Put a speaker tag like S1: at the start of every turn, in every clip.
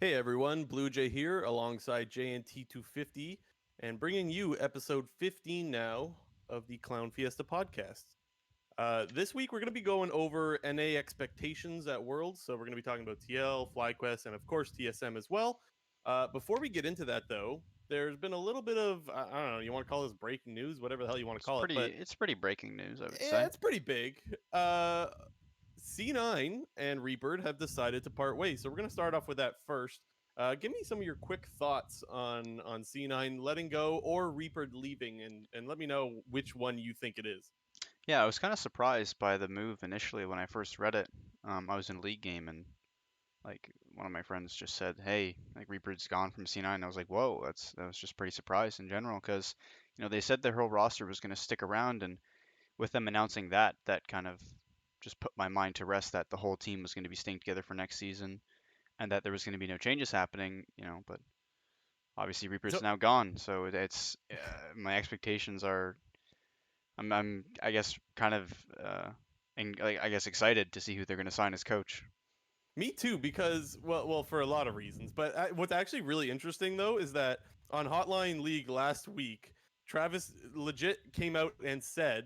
S1: Hey everyone, Blue Jay here alongside JNT250 and bringing you episode 15 now of the Clown Fiesta podcast. This week we're going to be going over NA expectations at Worlds. So we're going to be talking about TL, FlyQuest, and of course TSM as well. Before we get into that though, there's been a little bit of, I don't know, you want to call this breaking news, whatever the hell you want to
S2: It's
S1: call it,
S2: pretty
S1: but
S2: it's pretty breaking news, I would
S1: yeah,
S2: say.
S1: it's pretty big. C9 and Reapered have decided to part ways. So we're going to start off with that first. Give me some of your quick thoughts on C9 letting go or Reapered leaving, and let me know which one you think it is.
S2: Yeah, I was kind of surprised by the move initially when I first read it. I was in a league game and like one of my friends just said, "Hey, like Reaper's gone from C9." I was like, "Whoa, that was just pretty surprised in general because they said their whole roster was going to stick around, and with them announcing that, that kind of just put my mind to rest that the whole team was going to be staying together for next season and that there was going to be no changes happening. But obviously Reaper's
S1: So
S2: now gone, so it's my expectations are I guess kind of and like I guess excited to see who they're going to sign as coach.
S1: me too, because well, for a lot of reasons. But what's actually really interesting though is that on Hotline League last week, Travis legit came out and said,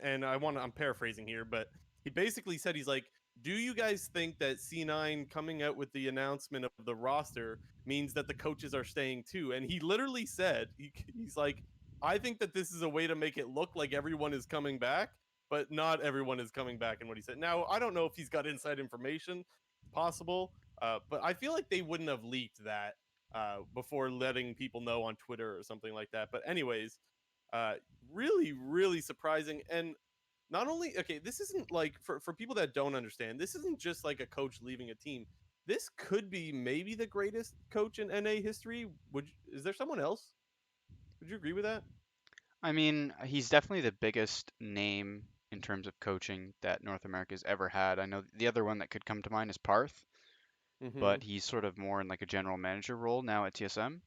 S1: and I'm paraphrasing here, but he basically said he's like, "Do you guys think that C9 coming out with the announcement of the roster means that the coaches are staying too?" And he literally said, he's like, "I think that this is a way to make it look like everyone is coming back." But not everyone is coming back, in what he said. Now, I don't know if he's got inside information, possible. But I feel like they wouldn't have leaked that before letting people know on Twitter or something like that. But anyways, really, really surprising. And not only, okay, this isn't like, for people that don't understand, this isn't just like a coach leaving a team. This could be maybe the greatest coach in NA history. Is there someone else? Would you agree with that?
S2: I mean, he's definitely the biggest name in terms of coaching that North America's ever had. I know the other one that could come to mind is Parth,
S1: Mm-hmm.
S2: but he's sort of more in like a general manager role now at TSM.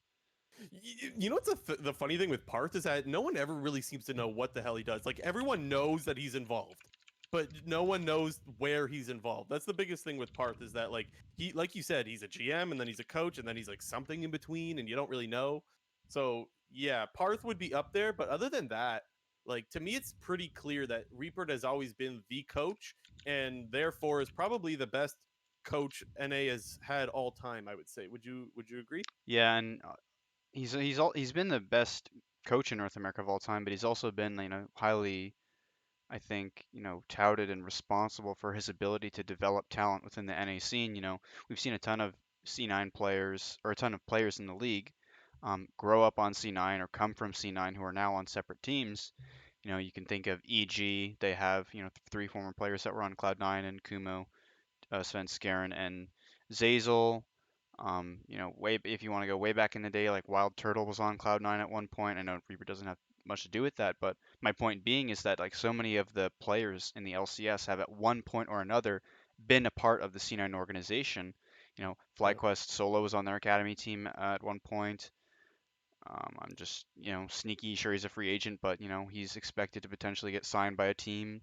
S1: You know what's the funny thing with Parth is that no one ever really seems to know what the hell he does. Like everyone knows that he's involved, but no one knows where he's involved. That's the biggest thing with Parth is that like like you said, he's a GM and then he's a coach and then he's like something in between and you don't really know. So yeah, Parth would be up there, but other than that, like to me, it's pretty clear that Reaper has always been the coach and therefore is probably the best coach NA has had all time. I would say. Would you agree?
S2: Yeah, and he's been the best coach in North America of all time, but he's also been highly I think, touted and responsible for his ability to develop talent within the NA scene. We've seen a ton of C9 players or a ton of players in the league grow up on C9 or come from C9 who are now on separate teams. You can think of EG. They have, three former players that were on Cloud9 and Kumo, Sven Skaren and Zazel. Way if you want to go way back in the day, like Wild Turtle was on Cloud9 at one point. I know Reaper doesn't have much to do with that, but my point being is that like so many of the players in the LCS have at one point or another been a part of the C9 organization.
S1: Yeah.
S2: FlyQuest Solo was on their academy team at one point. I'm just, sneaky sure he's a free agent, but he's expected to potentially get signed by a team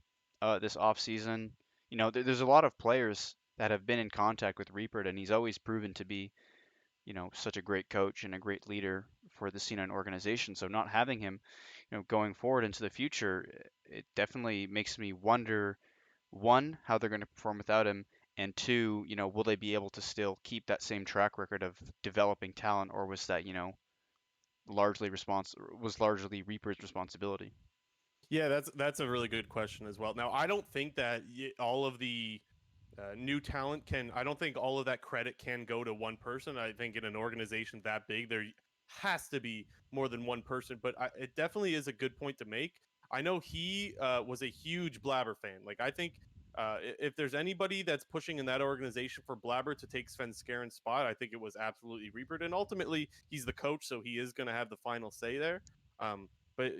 S2: this offseason. There's a lot of players that have been in contact with Reaper, and he's always proven to be, such a great coach and a great leader for the C9 organization. So not having him, going forward into the future, it definitely makes me wonder, one, how they're going to perform without him, and two, will they be able to still keep that same track record of developing talent, or was that, largely Reaper's responsibility.
S1: Yeah, that's a really good question as well. Now, I don't think that all of the new talent can. I don't think all of that credit can go to one person. I think in an organization that big, there has to be more than one person. But it definitely is a good point to make. I know he was a huge Blabber fan. Like I think if there's anybody that's pushing in that organization for Blabber to take Sven Skaren's spot, I think it was absolutely Reaper. And ultimately, he's the coach, so he is going to have the final say there. But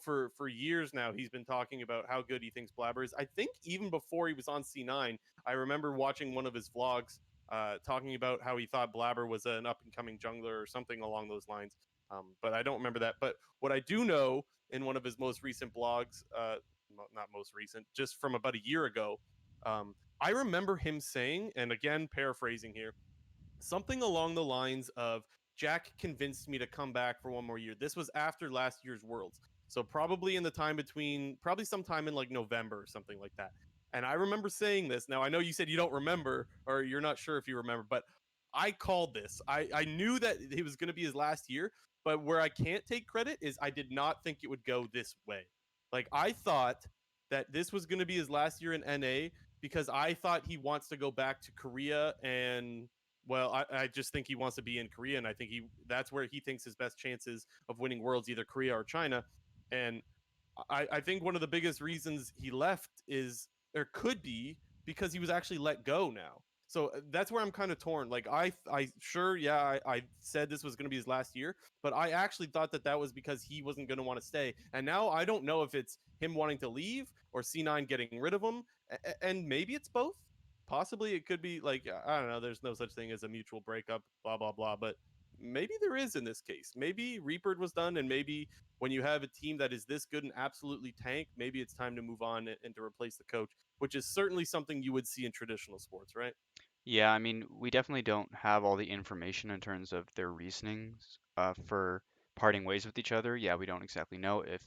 S1: for years now, he's been talking about how good he thinks Blabber is. I think even before he was on C9, I remember watching one of his vlogs talking about how he thought Blabber was an up and coming jungler or something along those lines. But I don't remember that. But what I do know in one of his most recent blogs, not most recent, just from about a year ago, I remember him saying, and again, paraphrasing here, something along the lines of Jack convinced me to come back for one more year. This was after last year's Worlds. So probably in the time between, probably sometime in like November or something like that. And I remember saying this. Now I know you said you don't remember or you're not sure if you remember, but I called this. I knew that it was going to be his last year, but where I can't take credit is I did not think it would go this way. Like I thought that this was going to be his last year in NA because I thought he wants to go back to Korea and well, I just think he wants to be in Korea, and I think that's where he thinks his best chances of winning worlds, either Korea or China. And I think one of the biggest reasons he left is or could be because he was actually let go now. So that's where I'm kind of torn. Like I sure, yeah, I said this was going to be his last year, but I actually thought that that was because he wasn't going to want to stay. And now I don't know if it's him wanting to leave or C9 getting rid of him, and maybe it's both. Possibly it could be like I don't know. There's no such thing as a mutual breakup, blah blah blah. But maybe there is in this case. Maybe Reaper was done, and maybe when you have a team that is this good and absolutely tank, maybe it's time to move on and to replace the coach, which is certainly something you would see in traditional sports, right?
S2: Yeah, I mean, we definitely don't have all the information in terms of their reasonings for parting ways with each other. Yeah, we don't exactly know if,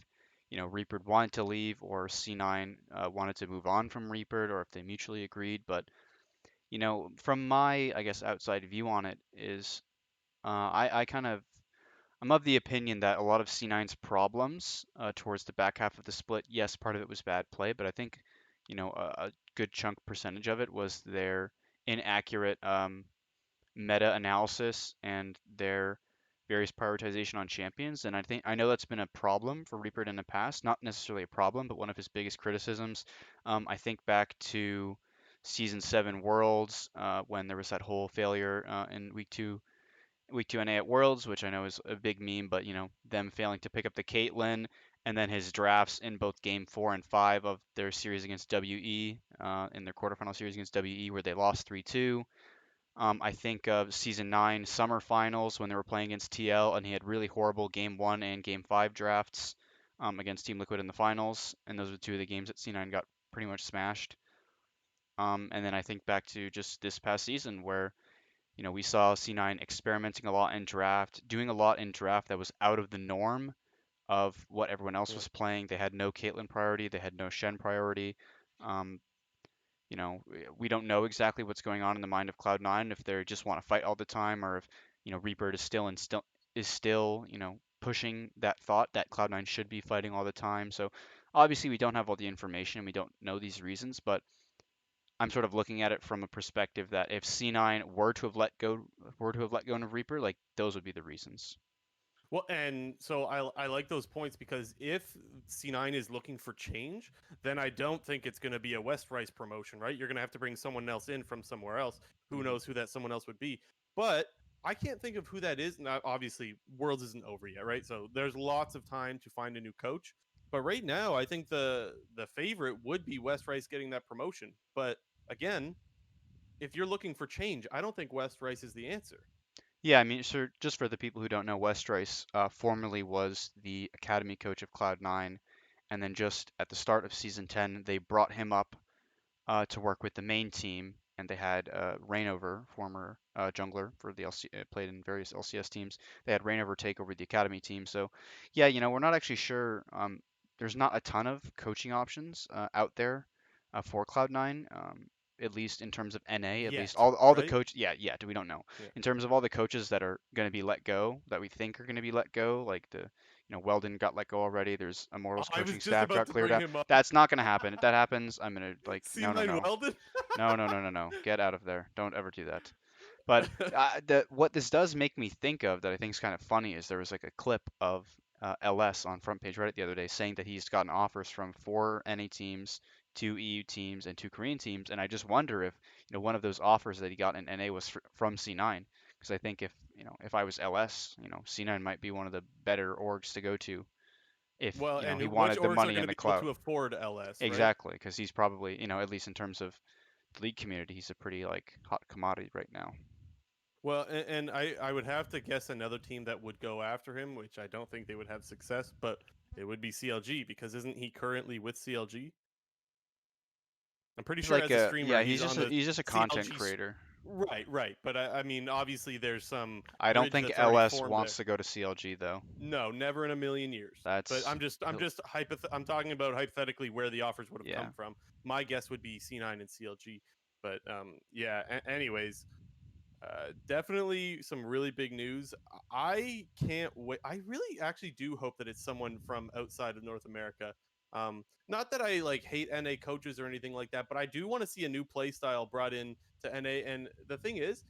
S2: Reaper wanted to leave or C9 wanted to move on from Reaper or if they mutually agreed. But, from my, I guess, outside view on it is I kind of I'm of the opinion that a lot of C9's problems towards the back half of the split, yes, part of it was bad play, but I think, a good chunk percentage of it was their inaccurate meta analysis and their various prioritization on champions. And I know that's been a problem for Reaper in the past, not necessarily a problem, but one of his biggest criticisms. I think back to Season 7 Worlds when there was that whole failure in week 2 NA at Worlds, which I know is a big meme, but them failing to pick up the Caitlyn, and then his drafts in both Game 4 and 5 of their series against WE, in their quarterfinal series against WE, where they lost 3-2. I think of Season 9 Summer Finals when they were playing against TL, and he had really horrible Game 1 and Game 5 drafts against Team Liquid in the finals, and those were two of the games that C9 got pretty much smashed. And then I think back to just this past season where we saw C9 experimenting a lot in draft, doing a lot in draft that was out of the norm of what everyone else
S1: Yeah.
S2: was playing. They had no Caitlyn priority, they had no Shen priority. Um, we don't know exactly what's going on in the mind of Cloud9 if they just want to fight all the time or if Reaper is still pushing that thought that Cloud9 should be fighting all the time. So obviously we don't have all the information, we don't know these reasons, but I'm sort of looking at it from a perspective that if C9 were to have let go of Reaper, like those would be the reasons.
S1: Well, and so I like those points because if C9 is looking for change, then I don't think it's going to be a West Rice promotion, right? You're going to have to bring someone else in from somewhere else. Who
S2: Hmm.
S1: knows who that someone else would be? But I can't think of who that is. Now, obviously, Worlds isn't over yet, right? So there's lots of time to find a new coach. But right now, I think the favorite would be West Rice getting that promotion. But again, if you're looking for change, I don't think West Rice is the answer.
S2: Yeah, I mean, so just for the people who don't know, Westrice formerly was the academy coach of Cloud9, and then just at the start of season 10, they brought him up to work with the main team, and they had Rainover, former jungler for the played in various LCS teams. They had Rainover take over the academy team. So, yeah, we're not actually sure. There's not a ton of coaching options out there for Cloud9. At least in terms of NA, at least
S1: Yet,
S2: all the
S1: right?
S2: coach, yeah, we don't know.
S1: Yeah.
S2: In terms of all the coaches that are going to be let go, that we think are going to be let go, like Weldon got let go already. There's Immortals
S1: I was
S2: coaching
S1: just
S2: staff
S1: about
S2: got
S1: to
S2: cleared
S1: bring
S2: out.
S1: him up.
S2: That's not going to happen. If that happens, I'm going to like, no, no,
S1: C9
S2: no.
S1: Weldon.
S2: No, no, no, no, no. Get out of there. Don't ever do that. But what this does make me think of that I think is kind of funny is there was like a clip of LS on Front Page Reddit the other day saying that he's gotten offers from 4 NA teams, 2 EU teams, and 2 Korean teams, and I just wonder if one of those offers that he got in NA was from C9, because I think if I was LS, C9 might be one of the better orgs to go to if
S1: Well, and
S2: he
S1: which
S2: wanted the
S1: orgs are
S2: money
S1: going
S2: and
S1: to
S2: the
S1: be able
S2: clout.
S1: to afford LS, right?
S2: Exactly, because he's probably at least in terms of the league community, he's a pretty like hot commodity right now.
S1: Well, and I would have to guess another team that would go after him, which I don't think they would have success, but it would be CLG because isn't he currently with CLG? I'm pretty
S2: He's
S1: sure
S2: like
S1: as a
S2: a
S1: streamer
S2: yeah,
S1: he's on the
S2: he's just a content
S1: CLG.
S2: creator.
S1: Right, right. But I mean, obviously, there's some
S2: I don't
S1: bridge
S2: think
S1: that's already
S2: LS
S1: formed there.
S2: wants to go to CLG though.
S1: No, never in a million years. But
S2: That's he'll,
S1: I'm talking about hypothetically where the offers would have
S2: yeah.
S1: come from. My guess would be C9 and CLG. But yeah. Anyways, definitely some really big news. I can't wait. I really actually do hope that it's someone from outside of North America. Not that I like hate NA coaches or anything like that, but I do want to see a new play style brought in to NA. And the thing is,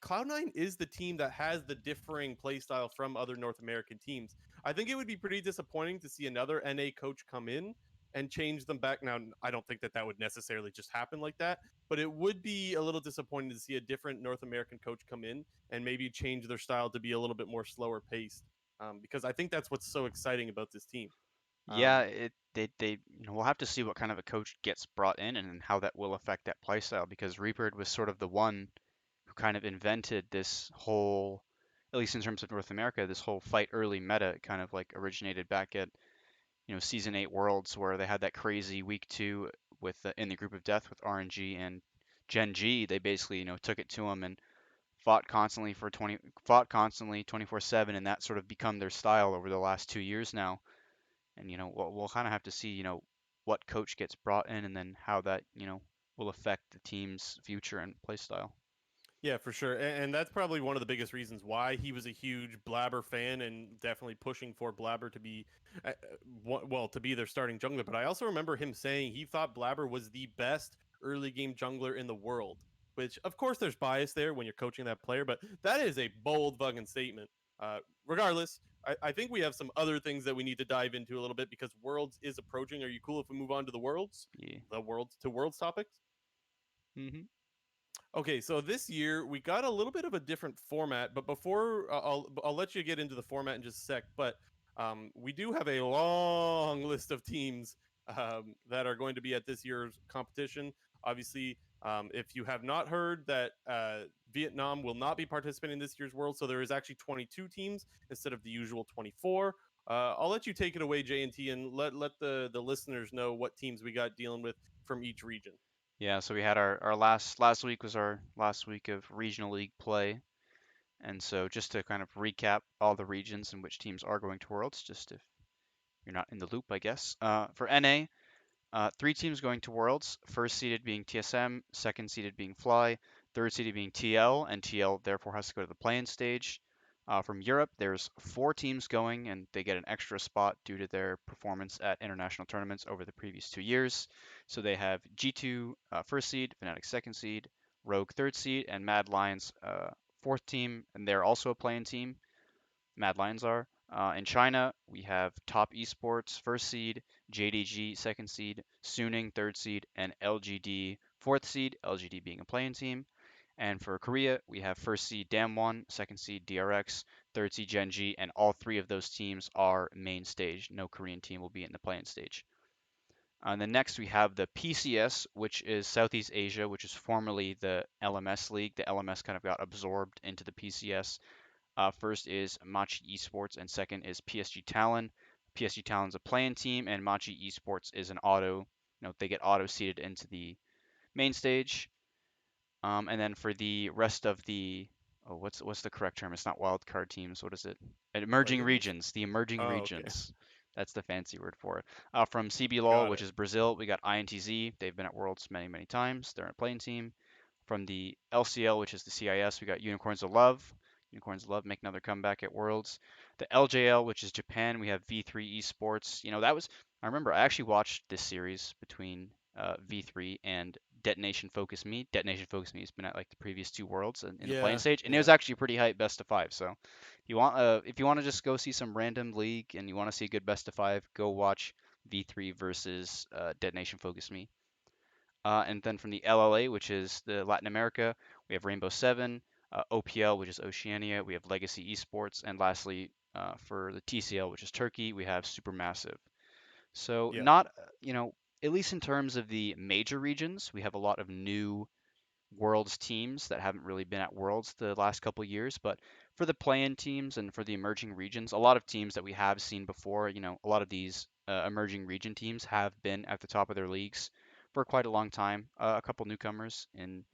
S1: Cloud9 is the team that has the differing play style from other North American teams. I think it would be pretty disappointing to see another NA coach come in and change them back. Now, I don't think that that would necessarily just happen like that, but it would be a little disappointing to see a different North American coach come in and maybe change their style to be a little bit more slower paced. Because I think that's what's so exciting about this team.
S2: Yeah,
S1: Um,
S2: they we'll have to see what kind of a coach gets brought in and how that will affect that play style because Reaper was sort of the one who kind of invented this whole, at least in terms of North America, this whole fight early meta kind of like originated back at, season 8 Worlds where they had that crazy week 2 with in the group of death with RNG and Gen G. They basically, took it to them and fought constantly 24/7 and that sort of become their style over the last 2 years now. And we'll kind of have to see, what coach gets brought in and then how that, will affect the team's future and play style.
S1: Yeah, for sure. And that's probably one of the biggest reasons why he was a huge Blabber fan and definitely pushing for Blabber to be, well, to be their starting jungler. But I also remember him saying he thought Blabber was the best early game jungler in the world, which, of course, there's bias there when you're coaching that player, but that is a bold fucking statement. Regardless, I think we have some other things that we need to dive into a little bit because Worlds is approaching. Are you cool if we move on to the Worlds?
S2: Yeah.
S1: Worlds topics?
S2: Hmm.
S1: Okay, so this year we got a little bit of a different format, but before I'll let you get into the format in just a sec. But we do have a long list of teams that are going to be at this year's competition. Obviously, if you have not heard that Vietnam will not be participating in this year's World, so there is actually 22 teams instead of the usual 24. I'll let you take it away, J&T, and let the listeners know what teams we got dealing with from each region.
S2: Yeah, so we had our last week was our last week of regional league play. And so just to kind of recap all the regions in which teams are going to Worlds, just if you're not in the loop, I guess. For NA, 3 teams going to Worlds. First seeded being TSM, second seeded being Fly, third seeded being TL, and TL therefore has to go to the play-in stage. From Europe, there's 4 teams going, and they get an extra spot due to their performance at international tournaments over the previous 2 years. So they have G2 first seed, Fnatic second seed, Rogue third seed, and Mad Lions fourth team, and they're also a play-in team. Mad Lions are. In China, we have Top Esports first seed, JDG second seed, Suning third seed, and LGD fourth seed, LGD being a playing team. And for Korea, we have first seed Damwon, second seed DRX, third seed Genji, and all 3 of those teams are main stage. No Korean team will be in the playing stage. And then next we have the PCS, which is Southeast Asia, which is formerly the LMS League. The LMS kind of got absorbed into the PCS. First is Machi Esports, and second is PSG Talon. PSG Talon's a playing team, and Machi Esports is an auto. They get auto seeded into the main stage. And then for the rest of the, oh, what's the correct term? It's not wild card teams. What is it? Emerging
S1: Play-ins?
S2: regions. The emerging
S1: Oh, okay.
S2: regions. That's the fancy word for it. From CBLOL,
S1: Got
S2: which
S1: it.
S2: is Brazil, we got INTZ. They've been at Worlds many, many times. They're a playing team. From the LCL, which is the CIS, we got Unicorns of Love. Unicorns of Love make another comeback at Worlds. The LJL, which is Japan, we have V3 Esports. That was, I remember I actually watched this series between V3 and Detonation Focus Me. Detonation Focus Me has been at like the previous 2 Worlds in the playing
S1: Yeah,
S2: stage, and it
S1: yeah.
S2: was actually a pretty hype best of 5. So if you want to just go see some random league and you want to see a good best of 5, go watch V3 versus Detonation Focus Me. And then from the LLA, which is the Latin America, we have Rainbow Seven, OPL, which is Oceania, we have Legacy Esports, and lastly, for the TCL, which is Turkey, we have Supermassive. So
S1: Yeah.
S2: not, at least in terms of the major regions, we have a lot of new Worlds teams that haven't really been at Worlds the last couple years, but for the play-in teams and for the emerging regions, a lot of teams that we have seen before, a lot of these emerging region teams have been at the top of their leagues for quite a long time. A couple newcomers in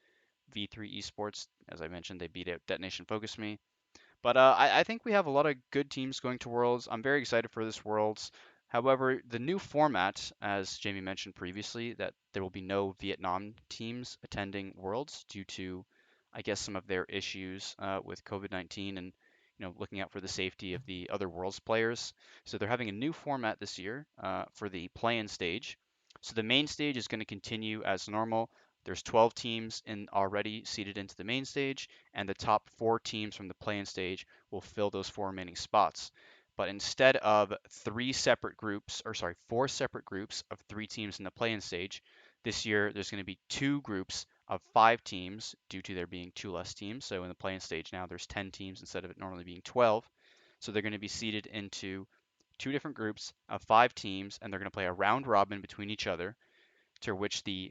S2: V3 Esports. As I mentioned, they beat out Detonation Focus Me. But I think we have a lot of good teams going to Worlds. I'm very excited for this Worlds. However, the new format, as Jamie mentioned previously, that there will be no Vietnam teams attending Worlds due to, I guess, some of their issues with COVID-19 and looking out for the safety of the other Worlds players. So they're having a new format this year for the play-in stage. So the main stage is going to continue as normal. There's 12 teams in already seeded into the main stage, and the top four teams from the play-in stage will fill those four remaining spots. But instead of four separate groups of three teams in the play-in stage, this year there's going to be two groups of five teams due to there being two less teams. So in the play-in stage now there's 10 teams instead of it normally being 12. So they're going to be seeded into two different groups of five teams, and they're going to play a round robin between each other, to which the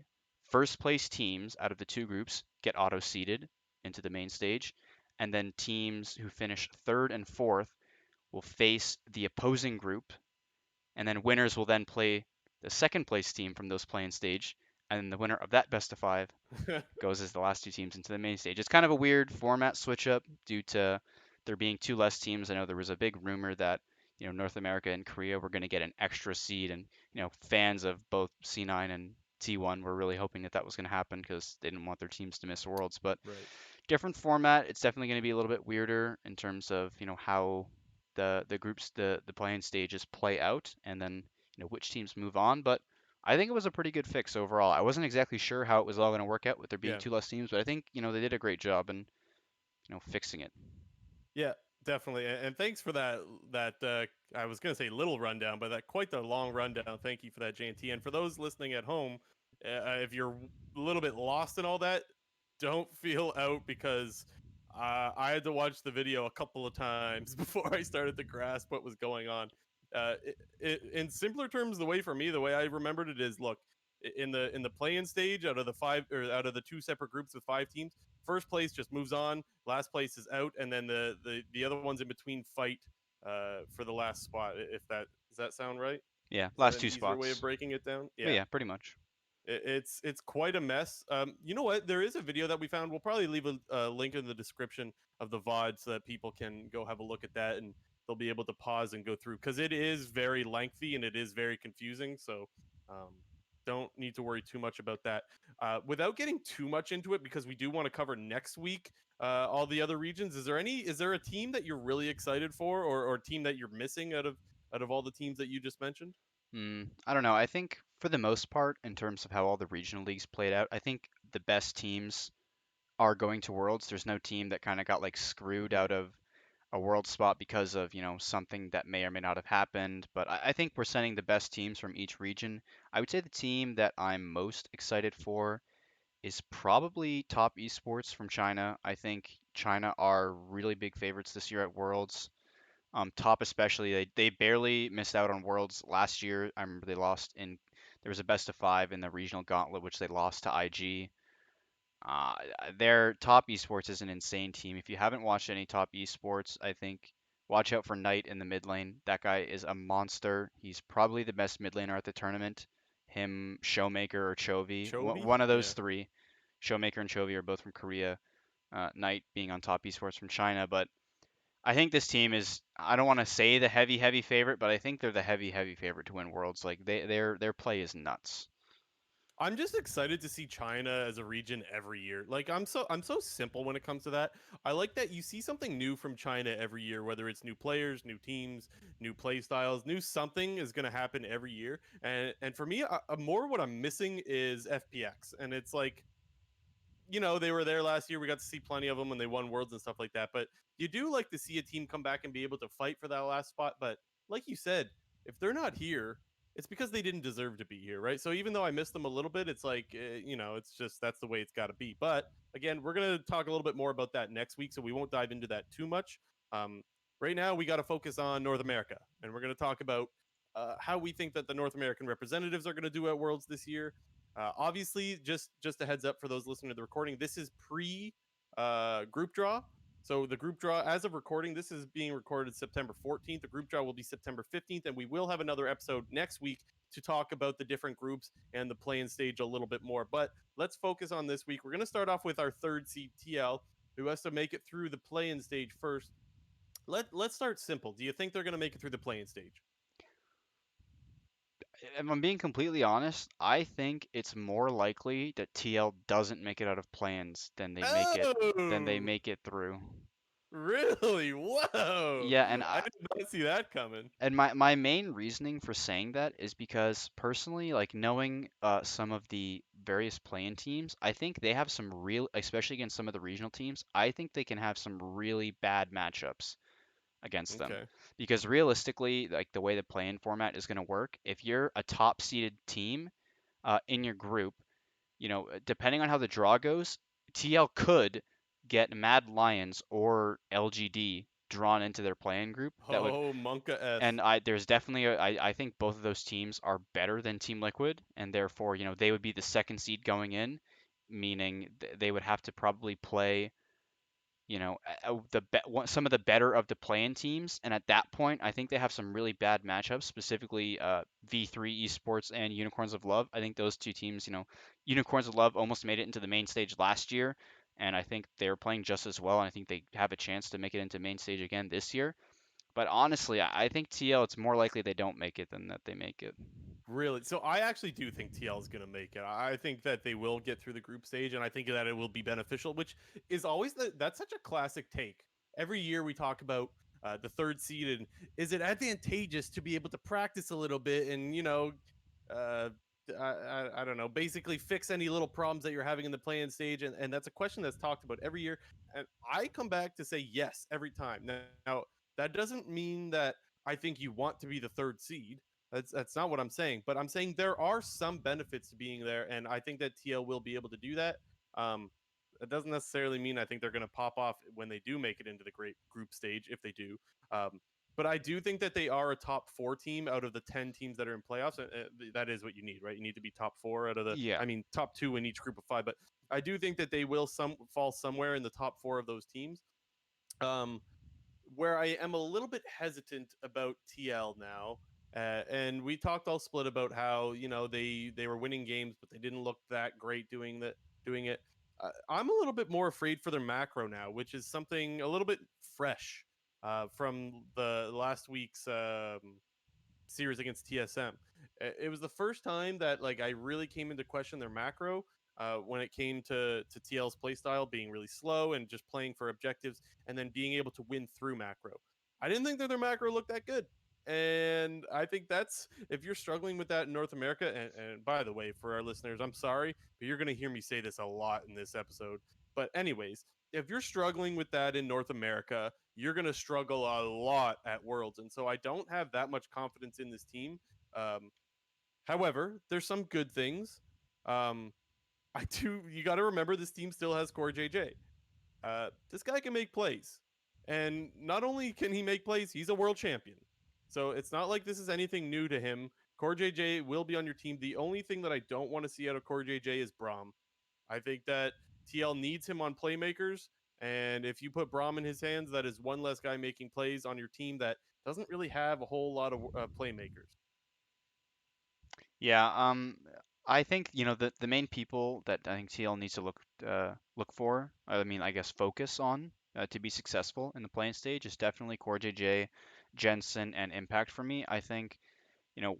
S2: first place teams out of the two groups get auto seeded into the main stage, and then teams who finish third and fourth will face the opposing group, and then winners will then play the second place team from those playing stage, and then the winner of that best of five goes as the last two teams into the main stage. It's kind of a weird format switch up due to there being two less teams. I know there was a big rumor that North America and Korea were going to get an extra seed, and fans of both C9 and T1 were really hoping that that was going to happen because they didn't want their teams to miss Worlds. But
S1: Right.
S2: different format. It's definitely going to be a little bit weirder in terms of how the groups the playing stages play out, and then which teams move on. But I think it was a pretty good fix overall. I wasn't exactly sure how it was all going to work out with there being
S1: Yeah.
S2: two less teams, but I think they did a great job in fixing it.
S1: Yeah, definitely. And thanks for that I was gonna say little rundown, but that quite the long rundown. Thank you for that, JNT. And for those listening at home, if you're a little bit lost in all that, don't feel out because I had to watch the video a couple of times before I started to grasp what was going on. In simpler terms, the way I remembered it is, look, in the play-in stage, out of the five or out of the two separate groups with five teams, first place just moves on, last place is out, and then the other ones in between fight for the last spot. If that does that sound right?
S2: Yeah,
S1: Is that
S2: last
S1: an
S2: two
S1: easier way of
S2: spots.
S1: breaking it down?
S2: But
S1: Yeah.
S2: yeah, pretty much.
S1: It's quite a mess. You know what? There is a video that we found. We'll probably leave a link in the description of the VOD so that people can go have a look at that and they'll be able to pause and go through because it is very lengthy and it is very confusing. So um, don't need to worry too much about that. Without getting too much into it, because we do want to cover next week all the other regions. Is there a team that you're really excited for, or a team that you're missing out of all the teams that you just mentioned?
S2: I don't know. I think for the most part, in terms of how all the regional leagues played out, I think the best teams are going to Worlds. There's no team that kind of got like screwed
S1: Hmm.
S2: out of a world spot because of, something that may or may not have happened. But I think we're sending the best teams from each region. I would say the team that I'm most excited for is probably Top Esports from China. I think China are really big favorites this year at Worlds. Top especially, they barely missed out on Worlds last year. I remember they lost in there was a best of five in the regional gauntlet, which they lost to IG. Uh, their top esports is an insane team. If you haven't watched any top esports, I think watch out for Knight in the mid lane. That guy is a monster. He's probably the best mid laner at the tournament. Him, Showmaker, or Chovy,
S1: Chovy?
S2: one of those
S1: Yeah.
S2: three. Showmaker and Chovy are both from Korea. Knight being on top esports from China, but I think this team is. I don't want to say the heavy favorite, but I think they're the heavy favorite to win Worlds. Like their play is nuts.
S1: I'm just excited to see China as a region every year. Like I'm so simple when it comes to that. I like that you see something new from China every year, whether it's new players, new teams, new play styles, new something is going to happen every year. And for me, more what I'm missing is FPX, and it's like they were there last year. We got to see plenty of them when they won worlds and stuff like that. But you do like to see a team come back and be able to fight for that last spot. But like you said, if they're not here, it's because they didn't deserve to be here, right? So even though I missed them a little bit, it's like it's just that's the way it's got to be. But again, we're gonna talk a little bit more about that next week, so we won't dive into that too much. Um, right now, we got to focus on North America, and we're gonna talk about how we think that the North American representatives are going to do at Worlds this year. Obviously, just a heads up for those listening to the recording, this is pre group draw. So the group draw, as of recording, this is being recorded September 14th. The group draw will be September 15th, and we will have another episode next week to talk about the different groups and the play-in stage a little bit more. But let's focus on this week. We're going to start off with our third seed TL, who has to make it through the play-in stage first. Let's start simple. Do you think they're going to make it through the play-in stage?
S2: If I'm being completely honest, I think it's more likely that TL doesn't make it out of plans than they
S1: Oh,
S2: make it through.
S1: really? Whoa!
S2: Yeah, and
S1: I did not see that coming.
S2: my main reasoning for saying that is because personally, like knowing some of the various play-in teams, I think they have some real, especially against some of the regional teams, I think they can have some really bad matchups against them.
S1: Okay.
S2: Because realistically, like the way the play-in format is going to work, if you're a top seeded team in your group, depending on how the draw goes, TL could get Mad Lions or LGD drawn into their play-in group. That would
S1: Oh, Monka S.
S2: and I there's definitely I think both of those teams are better than Team Liquid, and therefore, they would be the second seed going in, meaning they would have to probably play, some of the better of the play-in teams, and at that point, I think they have some really bad matchups, specifically V3 Esports and Unicorns of Love. I think those two teams, Unicorns of Love almost made it into the main stage last year, and I think they're playing just as well, and I think they have a chance to make it into main stage again this year. But honestly, I think TL, it's more likely they don't make it than that they make it.
S1: Really? So I actually do think TL is going to make it. I think that they will get through the group stage, and I think that it will be beneficial, which is always that's such a classic take. Every year we talk about the third seed, and is it advantageous to be able to practice a little bit and uh, I don't know, basically fix any little problems that you're having in the play-in stage, and that's a question that's talked about every year, and I come back to say yes every time. Now that doesn't mean that I think you want to be the third seed. That's not what I'm saying, but I'm saying there are some benefits to being there, and I think that TL will be able to do that. Um, it doesn't necessarily mean I think they're going to pop off when they do make it into the great group stage, if they do. Um, but I do think that they are a top four team out of the 10 teams that are in playoffs. That is what you need, right? You need to be top four out of the,
S2: Yeah.
S1: I mean, top two in each group of five. But I do think that they will fall somewhere in the top four of those teams. Um, where I am a little bit hesitant about TL now. And we talked all split about how they were winning games, but they didn't look that great doing it. I'm a little bit more afraid for their macro now, which is something a little bit fresh from the last week's series against TSM. It was the first time that like I really came into question their macro when it came to TL's playstyle being really slow and just playing for objectives and then being able to win through macro. I didn't think that their macro looked that good. And I think that's if you're struggling with that in North America, and by the way, for our listeners, I'm sorry, but you're going to hear me say this a lot in this episode. But, anyways, if you're struggling with that in North America, you're going to struggle a lot at Worlds. And so I don't have that much confidence in this team. Um, However, there's some good things. Um, you got to remember this team still has Core JJ. This guy can make plays. And not only can he make plays, he's a world champion. So it's not like this is anything new to him. Core JJ will be on your team. The only thing that I don't want to see out of Core JJ is Braum. I think that TL needs him on playmakers. And if you put Braum in his hands, that is one less guy making plays on your team that doesn't really have a whole lot of playmakers.
S2: Yeah, I think, the main people that I think TL needs to look for, I mean, I guess focus on to be successful in the playing stage is definitely Core JJ, Jensen, and Impact for me. I think,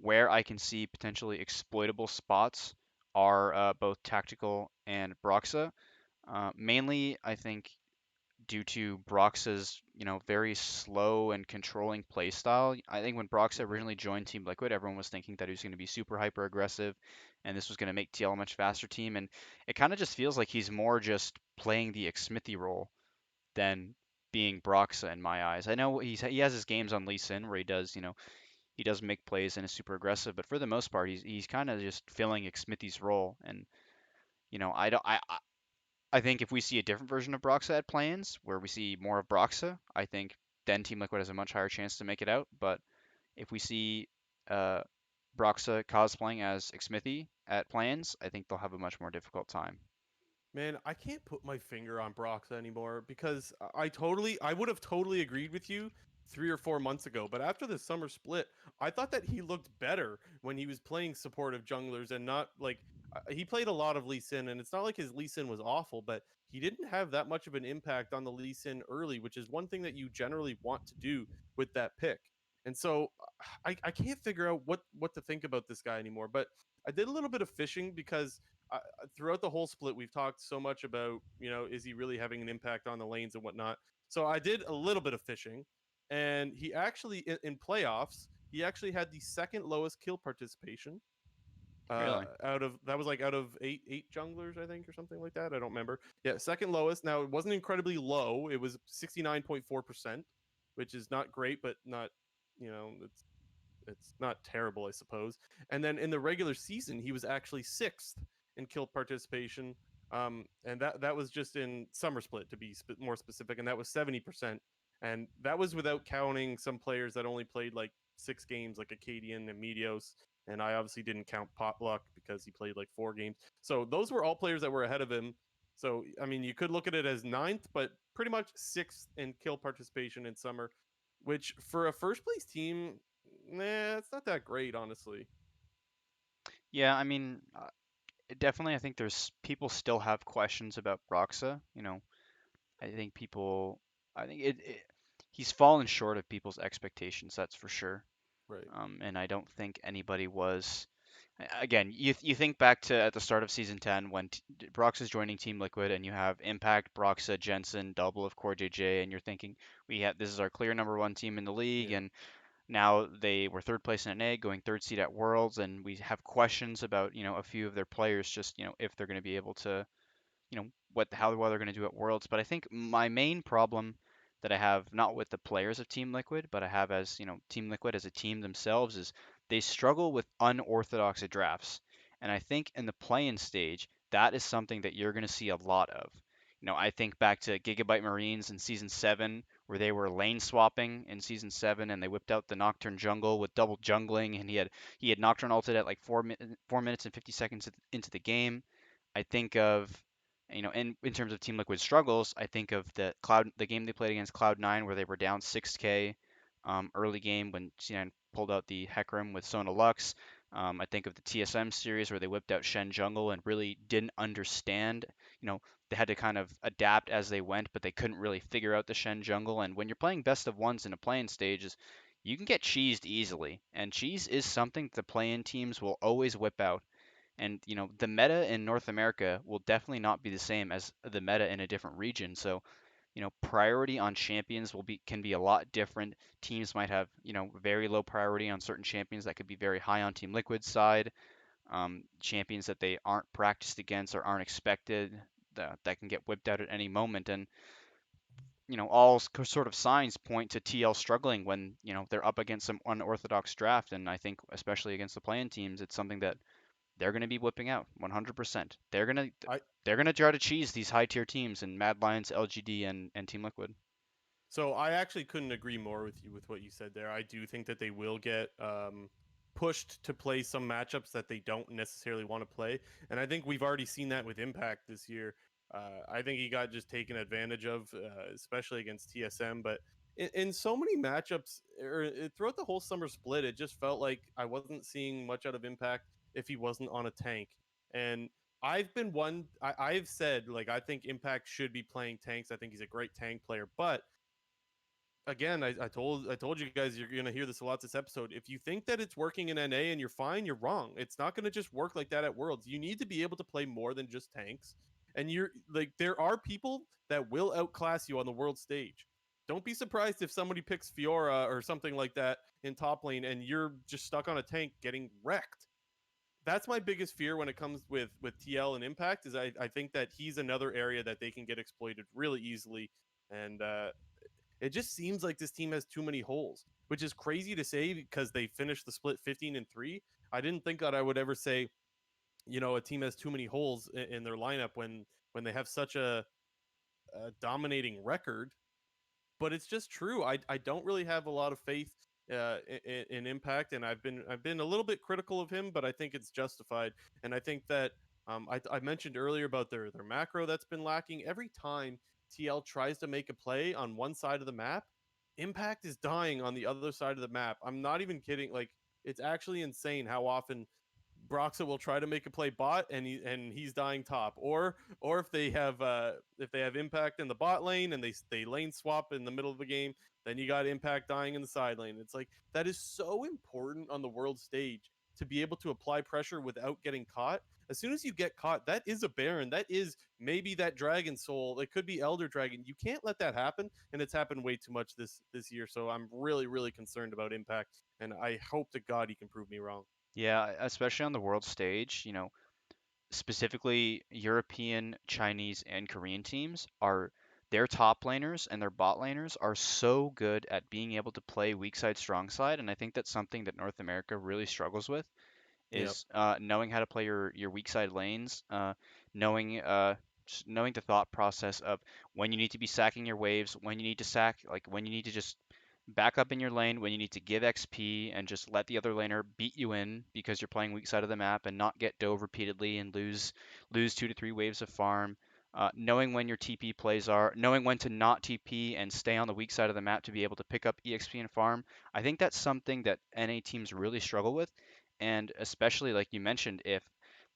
S2: where I can see potentially exploitable spots are both Tactical and Broxa. Mainly, I think due to Brox's, very slow and controlling play style. I think when Broxa
S1: Mm-hmm.
S2: originally joined Team Liquid, everyone was thinking that he was going to be super hyper aggressive and this was going to make TL a much faster team. And it kind of just feels like he's more just playing the Xmithy role than being Broxa in my eyes. I know he has his games on Lee Sin where he does, he does make plays and is super aggressive, but for the most part, he's kind of just filling Xmithy's role. And I don't I think if we see a different version of Broxa at plans, where we see more of Broxa, I think then Team Liquid has a much higher chance to make it out. But if we see uh, Broxa cosplaying as Xmithy at plans, I think they'll have a much more difficult time.
S1: Man, I can't put my finger on Brox anymore because I would have totally agreed with you 3 or 4 months ago. But after the summer split, I thought that he looked better when he was playing supportive junglers and not like he played a lot of Lee Sin, and it's not like his Lee Sin was awful, but he didn't have that much of an impact on the Lee Sin early, which is one thing that you generally want to do with that pick. And so I can't figure out what to think about this guy anymore. But I did a little bit of fishing because throughout the whole split, we've talked so much about, is he really having an impact on the lanes and whatnot. So I did a little bit of fishing, and he actually in playoffs he actually had the second lowest kill participation.
S2: Really?
S1: Out of that was like out of eight junglers, I think, or something like that. I don't remember. Yeah, second lowest. Now it wasn't incredibly low. It was 69.4%, which is not great, but not, it's not terrible, I suppose. And then in the regular season, he was actually sixth in kill participation. And that was just in summer split to be more specific, and that was 70%. And that was without counting some players that only played like 6 games, like Acadian and Medios. And I obviously didn't count Potluck because he played like 4 games. So those were all players that were ahead of him. So I mean, you could look at it as ninth, but pretty much sixth in kill participation in summer, which for a first place team, nah, it's not that great, honestly.
S2: Yeah, I mean, definitely, I think there's people still have questions about Broxa. I think people, I think he's fallen short of people's expectations, that's for sure.
S1: Right.
S2: And I don't think anybody was. Again, you think back to at the start of season 10 when Brox is joining Team Liquid and you have Impact, Broxa, Jensen, double of Core JJ, and you're thinking this is our clear number one team in the league,
S1: Yeah.
S2: and now they were third place in an egg, going third seed at Worlds, and we have questions about a few of their players, just if they're going to be able to how well they're going to do at Worlds. But I think my main problem that I have not with the players of Team Liquid, but I have as Team Liquid as a team themselves is they struggle with unorthodox drafts, and I think in the play-in stage that is something that you're going to see a lot of. I think back to Gigabyte Marines in season 7 where they were lane swapping in season 7 and they whipped out the Nocturne jungle with double jungling and he had Nocturne ulted at like 4 minutes and 50 seconds into the game. I think of in terms of Team Liquid struggles, I think of the game they played against Cloud9 where they were down 6K early game when C9 pulled out the Hecarim with Sona Lux. I think of the TSM series where they whipped out Shen Jungle and really didn't understand. They had to kind of adapt as they went, but they couldn't really figure out the Shen Jungle. And when you're playing best of ones in a playing stages, you can get cheesed easily. And cheese is something the play-in teams will always whip out. And the meta in North America will definitely not be the same as the meta in a different region. So priority on champions can be a lot different. Teams might have very low priority on certain champions that could be very high on Team Liquid's side. Champions that they aren't practiced against or aren't expected that can get whipped out at any moment. And all sort of signs point to TL struggling when they're up against some unorthodox draft. And I think especially against the playing teams, it's something that they're going to be whipping out 100%.
S1: I
S2: They're going to try to cheese these high tier teams in Mad Lions, LGD, and Team Liquid.
S1: So I actually couldn't agree more with you with what you said there. I do think that they will get pushed to play some matchups that they don't necessarily want to play, and I think we've already seen that with Impact this year. I think he got just taken advantage of, especially against TSM. But in so many matchups, throughout the whole summer split, it just felt like I wasn't seeing much out of Impact if he wasn't on a tank. And I've said like I think Impact should be playing tanks. I think he's a great tank player, but again, I told you guys you're gonna hear this a lot this episode. If you think that it's working in NA and you're fine, you're wrong. It's not gonna just work like that at Worlds. You need to be able to play more than just tanks. And you're like there are people that will outclass you on the world stage. Don't be surprised if somebody picks Fiora or something like that in top lane and you're just stuck on a tank getting wrecked. That's my biggest fear when it comes with TL and Impact is I think that he's another area that they can get exploited really easily. And it just seems like this team has too many holes, which is crazy to say because they finished the split 15-3. I didn't think that I would ever say, a team has too many holes in their lineup when they have such a dominating record. But it's just true. I don't really have a lot of faith in Impact, and I've been a little bit critical of him, but I think it's justified. And I think that I mentioned earlier about their macro that's been lacking. Every time TL tries to make a play on one side of the map, Impact is dying on the other side of the map. I'm not even kidding. Like it's actually insane how often Broxa will try to make a play bot and he's dying top, or if they have Impact in the bot lane and they lane swap in the middle of the game, then you got Impact dying in the side lane. It's like that is so important on the world stage to be able to apply pressure without getting caught. As soon as you get caught, that is a Baron. That is maybe that Dragon Soul. It could be Elder Dragon. You can't let that happen, and it's happened way too much this year. So I'm really really concerned about Impact, and I hope to God he can prove me wrong.
S2: Yeah, especially on the world stage, specifically European, Chinese, and Korean teams are their top laners and their bot laners are so good at being able to play weak side, strong side, and I think that's something that North America really struggles with
S1: Yep.
S2: is knowing how to play your weak side lanes, knowing knowing the thought process of when you need to be sacking your waves, when you need to sack, like when you need to just back up in your lane, when you need to give XP and just let the other laner beat you in because you're playing weak side of the map and not get dove repeatedly and lose 2 to 3 waves of farm. Knowing when your TP plays are, knowing when to not TP and stay on the weak side of the map to be able to pick up EXP and farm. I think that's something that NA teams really struggle with, and especially like you mentioned, if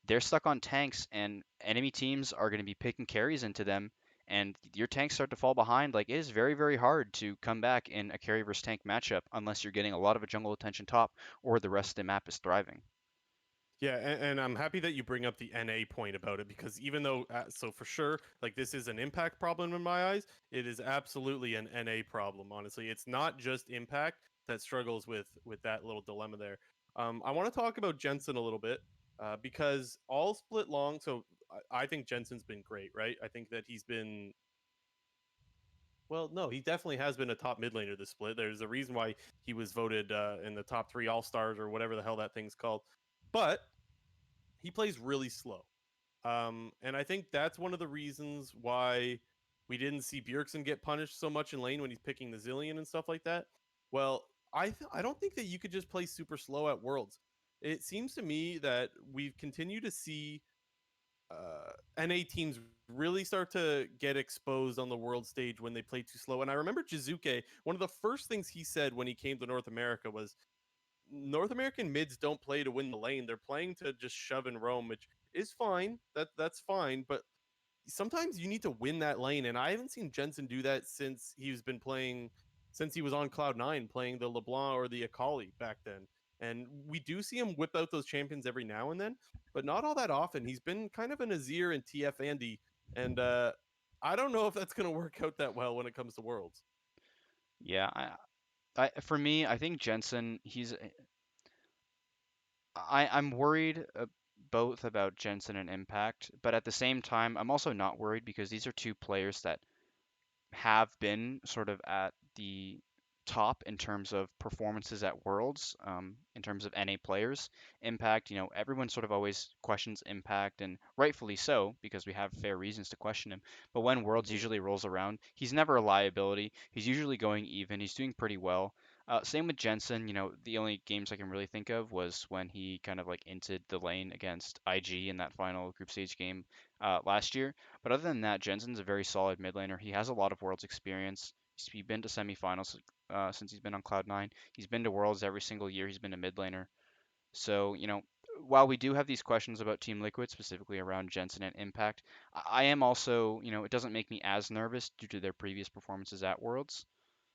S2: they're stuck on tanks and enemy teams are going to be picking carries into them and your tanks start to fall behind, like it is very, very hard to come back in a carry versus tank matchup unless you're getting a lot of a jungle attention top or the rest of the map is thriving.
S1: Yeah, and I'm happy that you bring up the NA point about it because even though, so for sure, like this is an Impact problem in my eyes, it is absolutely an NA problem. Honestly, it's not just Impact that struggles with that little dilemma there. I want to talk about Jensen a little bit because all split long. So I think Jensen's been great, right? I think that he's been well, no, he definitely has been a top mid laner this split. There's a reason why he was voted in the top three All Stars or whatever the hell that thing's called. But he plays really slow. And I think that's one of the reasons why we didn't see Bjergsen get punished so much in lane when he's picking the Zillion and stuff like that. Well, I don't think that you could just play super slow at Worlds. It seems to me that we've continued to see NA teams really start to get exposed on the world stage when they play too slow. And I remember Jizuke, one of the first things he said when he came to North America was North American mids don't play to win the lane. They're playing to just shove and roam, which is fine. That's fine, but sometimes you need to win that lane, and I haven't seen Jensen do that since he's been playing since he was on Cloud9 playing the LeBlanc or the Akali back then. And we do see him whip out those champions every now and then, but not all that often. He's been kind of an Azir and TF Andy, and I don't know if that's going to work out that well when it comes to Worlds.
S2: Yeah, for me, I think Jensen, I'm worried both about Jensen and Impact, but at the same time, I'm also not worried because these are two players that have been sort of at the top in terms of performances at Worlds, in terms of NA players. Impact, everyone sort of always questions Impact, and rightfully so, because we have fair reasons to question him. But when Worlds
S1: Mm-hmm.
S2: usually rolls around, he's never a liability. He's usually going even. He's doing pretty well. Same with Jensen. The only games I can really think of was when he kind of like inted the lane against IG in that final group stage game last year. But other than that, Jensen's a very solid mid laner. He has a lot of Worlds experience. He's been to semifinals since he's been on Cloud9. He's been to Worlds every single year. He's been a mid laner. So, while we do have these questions about Team Liquid, specifically around Jensen and Impact, I am also, it doesn't make me as nervous due to their previous performances at Worlds.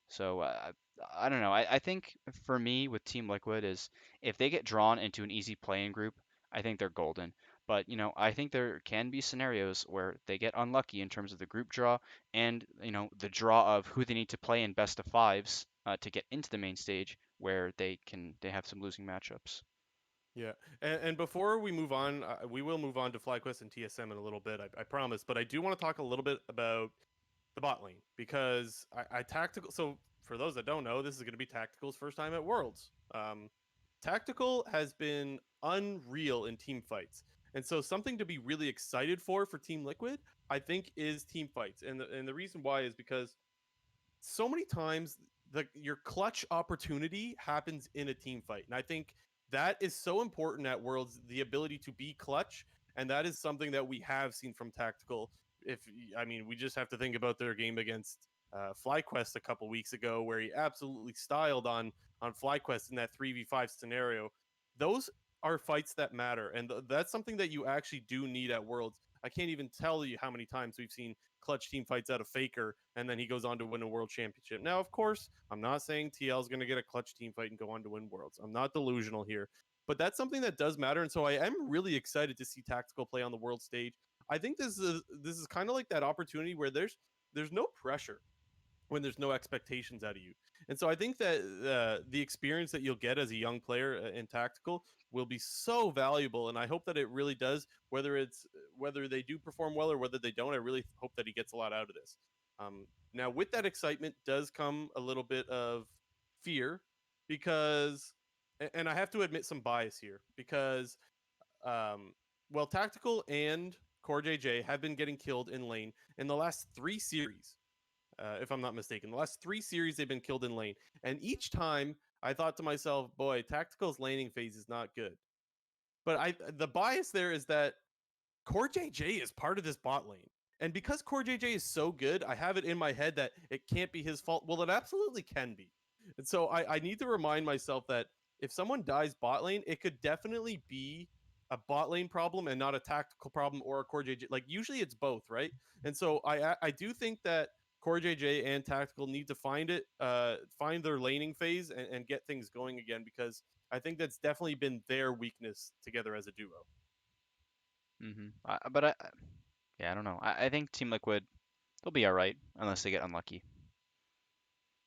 S2: So I don't know. I think for me with Team Liquid is if they get drawn into an easy playing group, I think they're golden. But I think there can be scenarios where they get unlucky in terms of the group draw and the draw of who they need to play in best of fives to get into the main stage, where they have some losing matchups.
S1: Yeah, and before we move on, we will move on to FlyQuest and TSM in a little bit, I promise. But I do want to talk a little bit about the bot lane because I tactical. So for those that don't know, this is going to be Tactical's first time at Worlds. Tactical has been unreal in team fights, and so something to be really excited for Team Liquid, I think, is team fights. And the reason why is because so many times your clutch opportunity happens in a team fight, and I think that is so important at Worlds, the ability to be clutch and that is something that we have seen from Tactical. I mean, we just have to think about their game against FlyQuest a couple weeks ago, where he absolutely styled on FlyQuest in that 3v5 scenario. Those are fights that matter, and that's something that you actually do need at Worlds. I can't even tell you how many times we've seen clutch team fights out of Faker, and then he goes on to win a world championship. Now, of course, I'm not saying TL is going to get a clutch team fight and go on to win Worlds. I'm not delusional here, but that's something that does matter, and so I am really excited to see Tactical play on the world stage. I think this is kind of like that opportunity where there's no pressure when there's no expectations out of you. And so I think that the experience that you'll get as a young player in Tactical will be so valuable, and I hope that it really does. Whether they do perform well or whether they don't, I really hope that he gets a lot out of this. Now, with that excitement does come a little bit of fear, because, and I have to admit some bias here, because um, well, Tactical and Core JJ have been getting killed in lane in the last 3 series, if I'm not mistaken. The last 3 series they've been killed in lane, and each time I thought to myself, "Boy, Tactical's laning phase is not good." But the bias there is that Core JJ is part of this bot lane. And because Core JJ is so good, I have it in my head that it can't be his fault. Well, it absolutely can be. And so I need to remind myself that if someone dies bot lane, it could definitely be a bot lane problem and not a tactical problem or a Core JJ. Like, usually it's both, right? And so I do think that Core JJ and Tactical need to find their laning phase and get things going again, because I think that's definitely been their weakness together as a duo.
S2: But yeah, I don't know. I think Team Liquid, they'll be all right unless they get unlucky.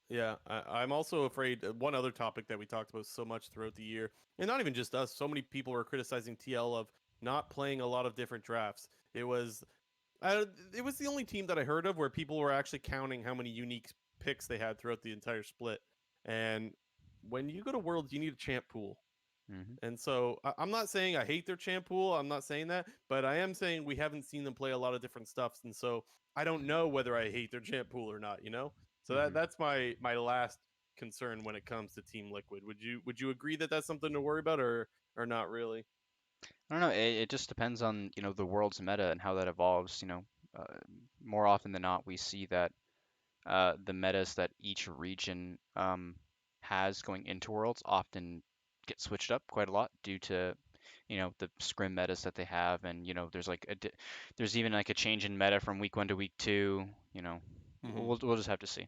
S1: Yeah, I'm also afraid one other topic that we talked about so much throughout the year, and not even just us, so many people were criticizing TL of not playing a lot of different drafts. It was the only team that I heard of where people were actually counting how many unique picks they had throughout the entire split. And when you go to Worlds, you need a champ pool.
S2: hmm
S1: And so I'm not saying I hate their champ pool. I'm not saying that, but I am saying we haven't seen them play a lot of different stuffs, and so I don't know whether I hate their champ pool or not. So
S2: hmm
S1: that's my last concern when it comes to Team Liquid. Would you agree that that's something to worry about, or not really?
S2: I don't know. It just depends on, the world's meta and how that evolves. Uh, More often than not, we see that the metas that each region has going into worlds often get switched up quite a lot due to, the scrim metas that they have, and there's like there's even like a change in meta from week 1 to week 2.
S1: Mm-hmm.
S2: We'll just have to see.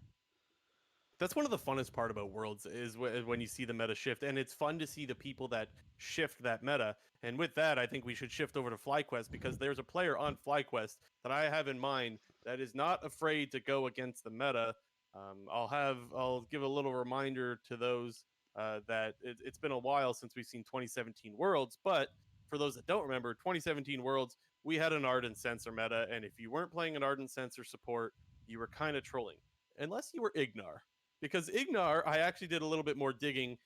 S1: That's one of the funnest part about Worlds is when you see the meta shift, and it's fun to see the people that shift that meta. And with that, I think we should shift over to FlyQuest, because there's a player on FlyQuest that I have in mind that is not afraid to go against the meta. I'll give a little reminder to those that it's been a while since we've seen 2017 Worlds, but for those that don't remember, 2017 Worlds, we had an Ardent Sensor meta, and if you weren't playing an Ardent Sensor support, you were kind of trolling, unless you were Ignar, because Ignar, I actually did a little bit more digging.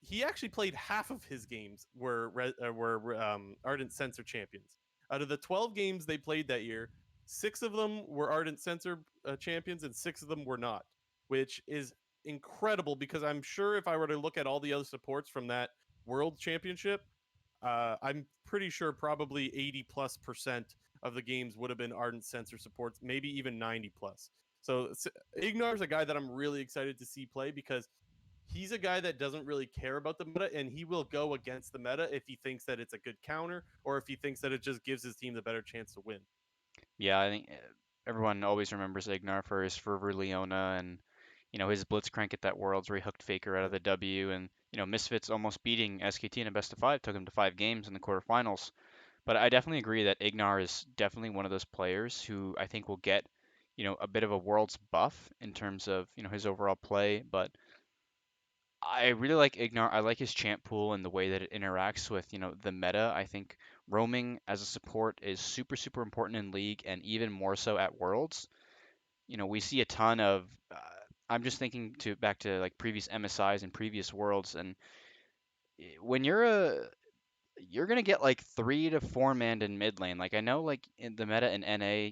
S1: He actually played half of his games were Ardent Sensor champions. Out of the 12 games they played that year, 6 of them were Ardent Sensor champions, and 6 of them were not, which is incredible, because I'm sure if I were to look at all the other supports from that World Championship, I'm pretty sure probably 80+% of the games would have been Ardent Sensor supports, maybe even 90 plus. So Ignar's a guy that I'm really excited to see play, because he's a guy that doesn't really care about the meta, and he will go against the meta if he thinks that it's a good counter, or if he thinks that it just gives his team the better chance to win.
S2: Yeah, I think everyone always remembers Ignar for his Fervor Leona and his Blitzcrank at that Worlds where he hooked Faker out of
S1: Yeah.
S2: the W, and Misfits almost beating SKT in a best of 5 took him to 5 games in the quarterfinals. But I definitely agree that Ignar is definitely one of those players who I think will get a bit of a Worlds buff in terms of his overall play. But I really like Ignar. I like his champ pool and the way that it interacts with the meta. I think roaming as a support is super super important in League, and even more so at Worlds. We see a ton of. I'm just thinking to back to like previous MSIs and previous Worlds, and when you're gonna get like 3 to 4 man in mid lane. Like I know, like in the meta in NA,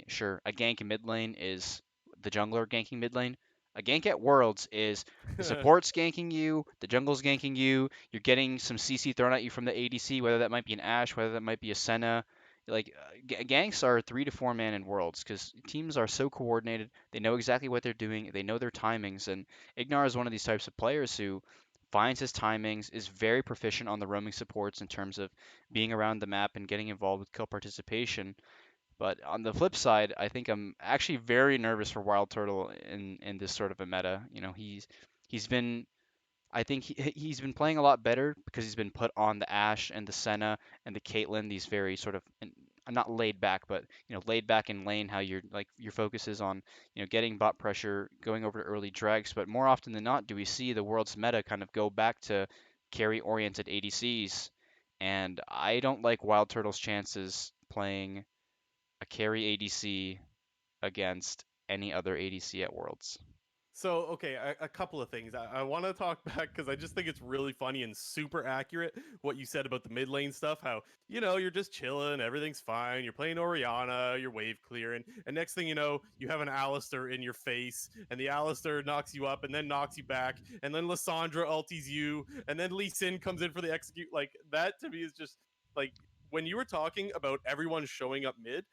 S2: sure, a gank in mid lane is the jungler ganking mid lane. A gank at Worlds is the support's ganking you, the jungle's ganking you, you're getting some CC thrown at you from the ADC, whether that might be an Ashe, whether that might be a Senna. Like ganks are 3 to 4 man in Worlds because teams are so coordinated. They know exactly what they're doing. They know their timings, and Ignar is one of these types of players who finds his timings, is very proficient on the roaming supports in terms of being around the map and getting involved with kill participation. But on the flip side, I think I'm actually very nervous for Wild Turtle in this sort of a meta. You know, he's been I think he's been playing a lot better because he's been put on the Ashe and the Senna and the Caitlyn, these very sort of not laid back, but laid back in lane. How your focus is on getting bot pressure, going over to early drags. But more often than not, do we see the world's meta kind of go back to carry oriented ADCs? And I don't like Wild Turtle's chances playing a carry ADC against any other ADC at Worlds.
S1: So, okay, a couple of things. I want to talk back because I just think it's really funny and super accurate what you said about the mid lane stuff. How, you're just chilling, everything's fine. You're playing Oriana, you're wave clearing, and next thing you know, you have an Alistair in your face, and the Alistair knocks you up and then knocks you back, and then Lissandra ulties you, and then Lee Sin comes in for the execute. Like, that to me is just like when you were talking about everyone showing up mid,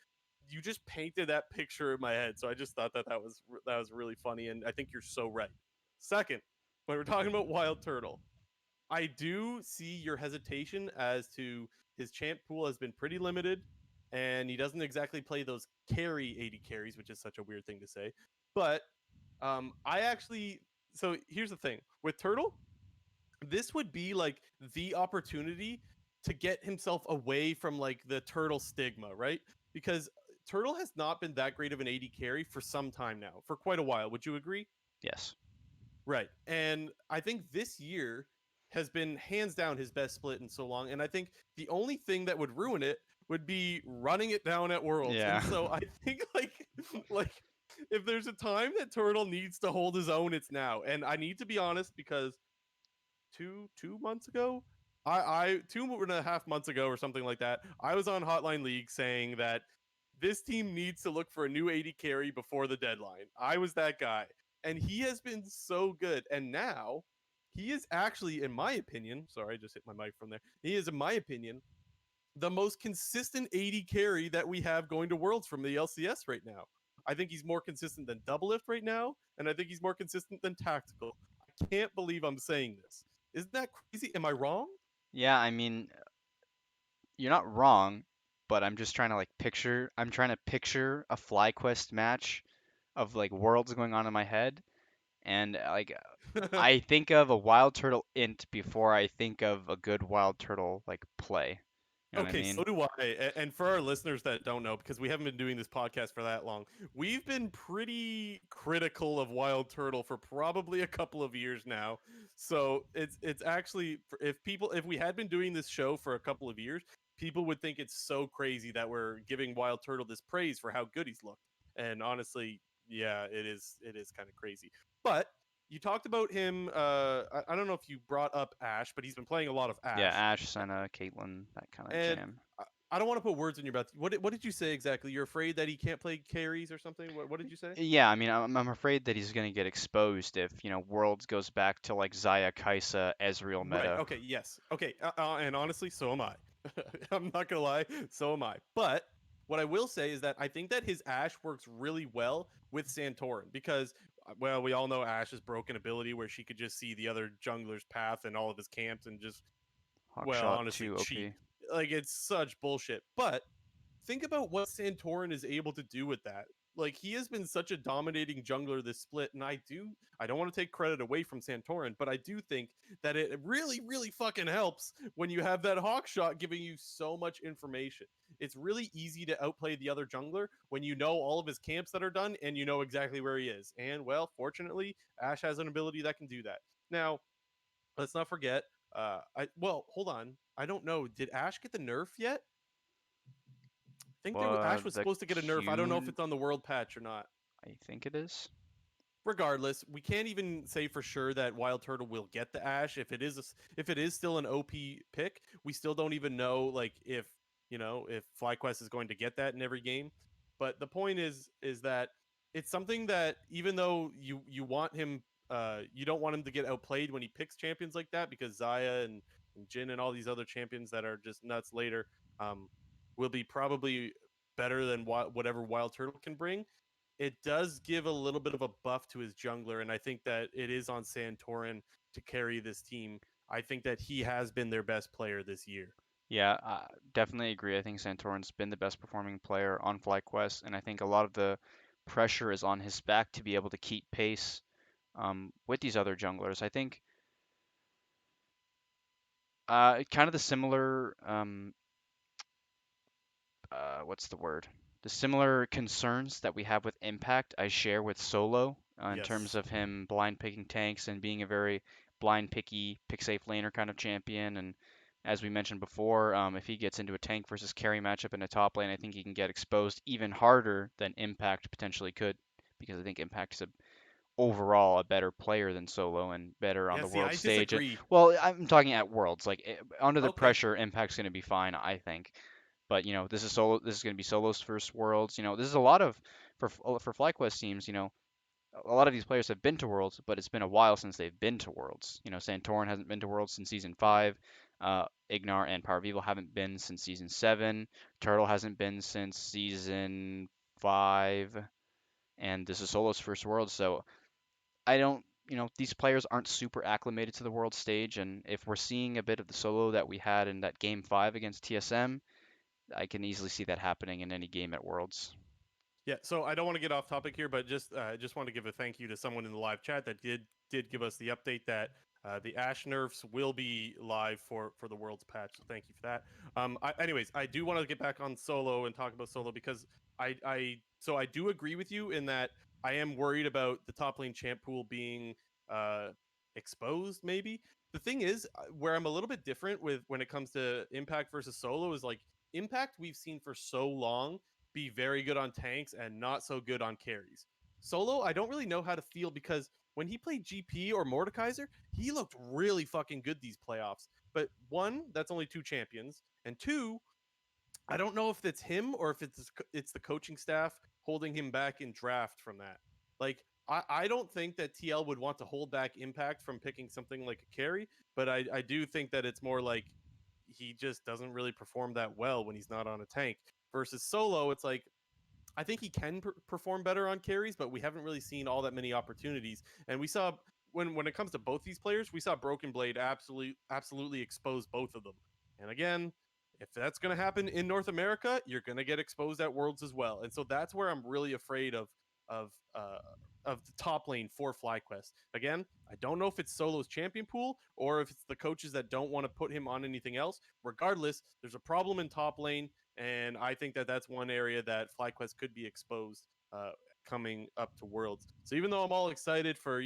S1: you just painted that picture in my head. So I just thought that was really funny, and I think you're so right. Second, when we're talking about Wild Turtle, I do see your hesitation as to his champ pool has been pretty limited, and he doesn't exactly play those carry 80 carries, which is such a weird thing to say. But I actually, so here's the thing with Turtle, this would be like the opportunity to get himself away from like the turtle stigma, right? Because Turtle has not been that great of an AD carry for some time now, for quite a while. Would you agree?
S2: Yes.
S1: Right. And I think this year has been hands down his best split in so long. And I think the only thing that would ruin it would be running it down at Worlds. And
S2: Yeah.
S1: so I think like if there's a time that Turtle needs to hold his own, it's now. And I need to be honest because two months ago. I 2.5 months ago or something like that. I was on Hotline League saying that this team needs to look for a new 80 carry before the deadline. I was that guy, and he has been so good. And now he is actually, in my opinion, sorry, I just hit my mic from there. He is, in my opinion, the most consistent 80 carry that we have going to Worlds from the LCS right now. I think he's more consistent than Doublelift right now, and I think he's more consistent than Tactical. I can't believe I'm saying this. Isn't that crazy? Am I wrong?
S2: Yeah, I mean, you're not wrong, but I'm trying to picture a FlyQuest match of like worlds going on in my head, and I think of a wild turtle int before I think of a good wild turtle like play. You know what I
S1: Okay, so
S2: mean?
S1: do I. And for our listeners that don't know, because we haven't been doing this podcast for that long, we've been pretty critical of Wild Turtle for probably a couple of years now. So it's actually if we had been doing this show for a couple of years, people would think it's so crazy that we're giving Wild Turtle this praise for how good he's looked. And honestly, yeah, it is kind of crazy. But you talked about him. I don't know if you brought up Ash, but he's been playing a lot of
S2: Yeah,
S1: Ash.
S2: Ash, Senna, Caitlyn, that kind of
S1: And
S2: jam.
S1: I don't want to put words in your mouth. What did you say exactly? You're afraid that he can't play carries or something? What did you say?
S2: Yeah, I mean, I'm afraid that he's gonna get exposed if Worlds goes back to like Zaya, Kaisa, Ezreal
S1: Right.
S2: meta.
S1: Okay. Yes. Okay. And honestly, so am I. I'm not gonna lie. So am I. But what I will say is that I think that his Ash works really well with Santorin because, well, we all know Ash's broken ability where she could just see the other jungler's path and all of his camps and just, well,
S2: Hawkshot
S1: honestly,
S2: 2
S1: cheat.
S2: OP.
S1: Like it's such bullshit. But think about what Santorin is able to do with that. Like he has been such a dominating jungler this split, and I don't want to take credit away from Santorin, but I do think that it really, really fucking helps when you have that hawk shot giving you so much information. It's really easy to outplay the other jungler when you know all of his camps that are done and you know exactly where he is. And well, fortunately, Ash has an ability that can do that. Now, let's not forget. Hold on. I don't know. Did Ash get the nerf yet? Think Ash was
S2: The
S1: supposed to get a nerf. I don't know if
S2: Q,
S1: it's on the world patch or not.
S2: I think it is.
S1: Regardless, we can't even say for sure that Wild Turtle will get the Ash. If it is still an OP pick, we still don't even know like if FlyQuest is going to get that in every game. But the point is that it's something that even though you want him, you don't want him to get outplayed when he picks champions like that because Zaya and Jin and all these other champions that are just nuts later, um, will be probably better than whatever Wild Turtle can bring. It does give a little bit of a buff to his jungler, and I think that it is on Santorin to carry this team. I think that he has been their best player this year.
S2: Yeah, definitely agree. I think Santorin's been the best performing player on FlyQuest, and I think a lot of the pressure is on his back to be able to keep pace with these other junglers. I think kind of the similar what's the word? The similar concerns that we have with Impact, I share with Solo in terms
S1: Yes.
S2: of him blind picking tanks and being a very blind picky, pick safe laner kind of champion. And as we mentioned before, if he gets into a tank versus carry matchup in a top lane, I think he can get exposed even harder than Impact potentially could, because I think Impact is overall a better player than Solo and better on
S1: Yeah,
S2: the
S1: see,
S2: world
S1: I
S2: stage. And
S1: disagree.
S2: well, I'm talking at Worlds, like under the
S1: Okay.
S2: pressure, Impact's going to be fine, I think. But this is solo. This is going to be Solo's first Worlds. This is a lot of for FlyQuest teams. A lot of these players have been to Worlds, but it's been a while since they've been to Worlds. Santorin hasn't been to Worlds since season 5. Ignar and Power of Evil haven't been since season 7. Turtle hasn't been since season 5, and this is Solo's first World. So I don't. These players aren't super acclimated to the world stage, and if we're seeing a bit of the solo that we had in that game 5 against TSM, I can easily see that happening in any game at Worlds.
S1: Yeah, so I don't want to get off topic here, but just want to give a thank you to someone in the live chat that did give us the update that the Ash nerfs will be live for the world's patch. So thank you for that. Anyways, I do want to get back on solo and talk about solo because I do agree with you in that I am worried about the top lane champ pool being uh, exposed. Maybe the thing is where I'm a little bit different with when it comes to impact versus solo is like impact we've seen for so long be very good on tanks and not so good on carries. Solo, I don't really know how to feel because when he played GP or Mordekaiser, he looked really fucking good these playoffs. But one, that's only two champions, and two, I don't know if it's him or if it's the coaching staff holding him back in draft from that. Like I don't think that TL would want to hold back Impact from picking something like a carry, but I do think that it's more like he just doesn't really perform that well when he's not on a tank. Versus Solo, it's like I think he can perform better on carries, but we haven't really seen all that many opportunities. And we saw when it comes to both these players, we saw Broken Blade absolutely expose both of them. And again, if that's going to happen in North America, you're going to get exposed at Worlds as well. And so that's where I'm really afraid of uh, of the top lane for FlyQuest. Again, I don't know if it's Solo's champion pool or if it's the coaches that don't want to put him on anything else. Regardless, there's a problem in top lane, and I think that that's one area that FlyQuest could be exposed coming up to Worlds. So even though I'm all excited for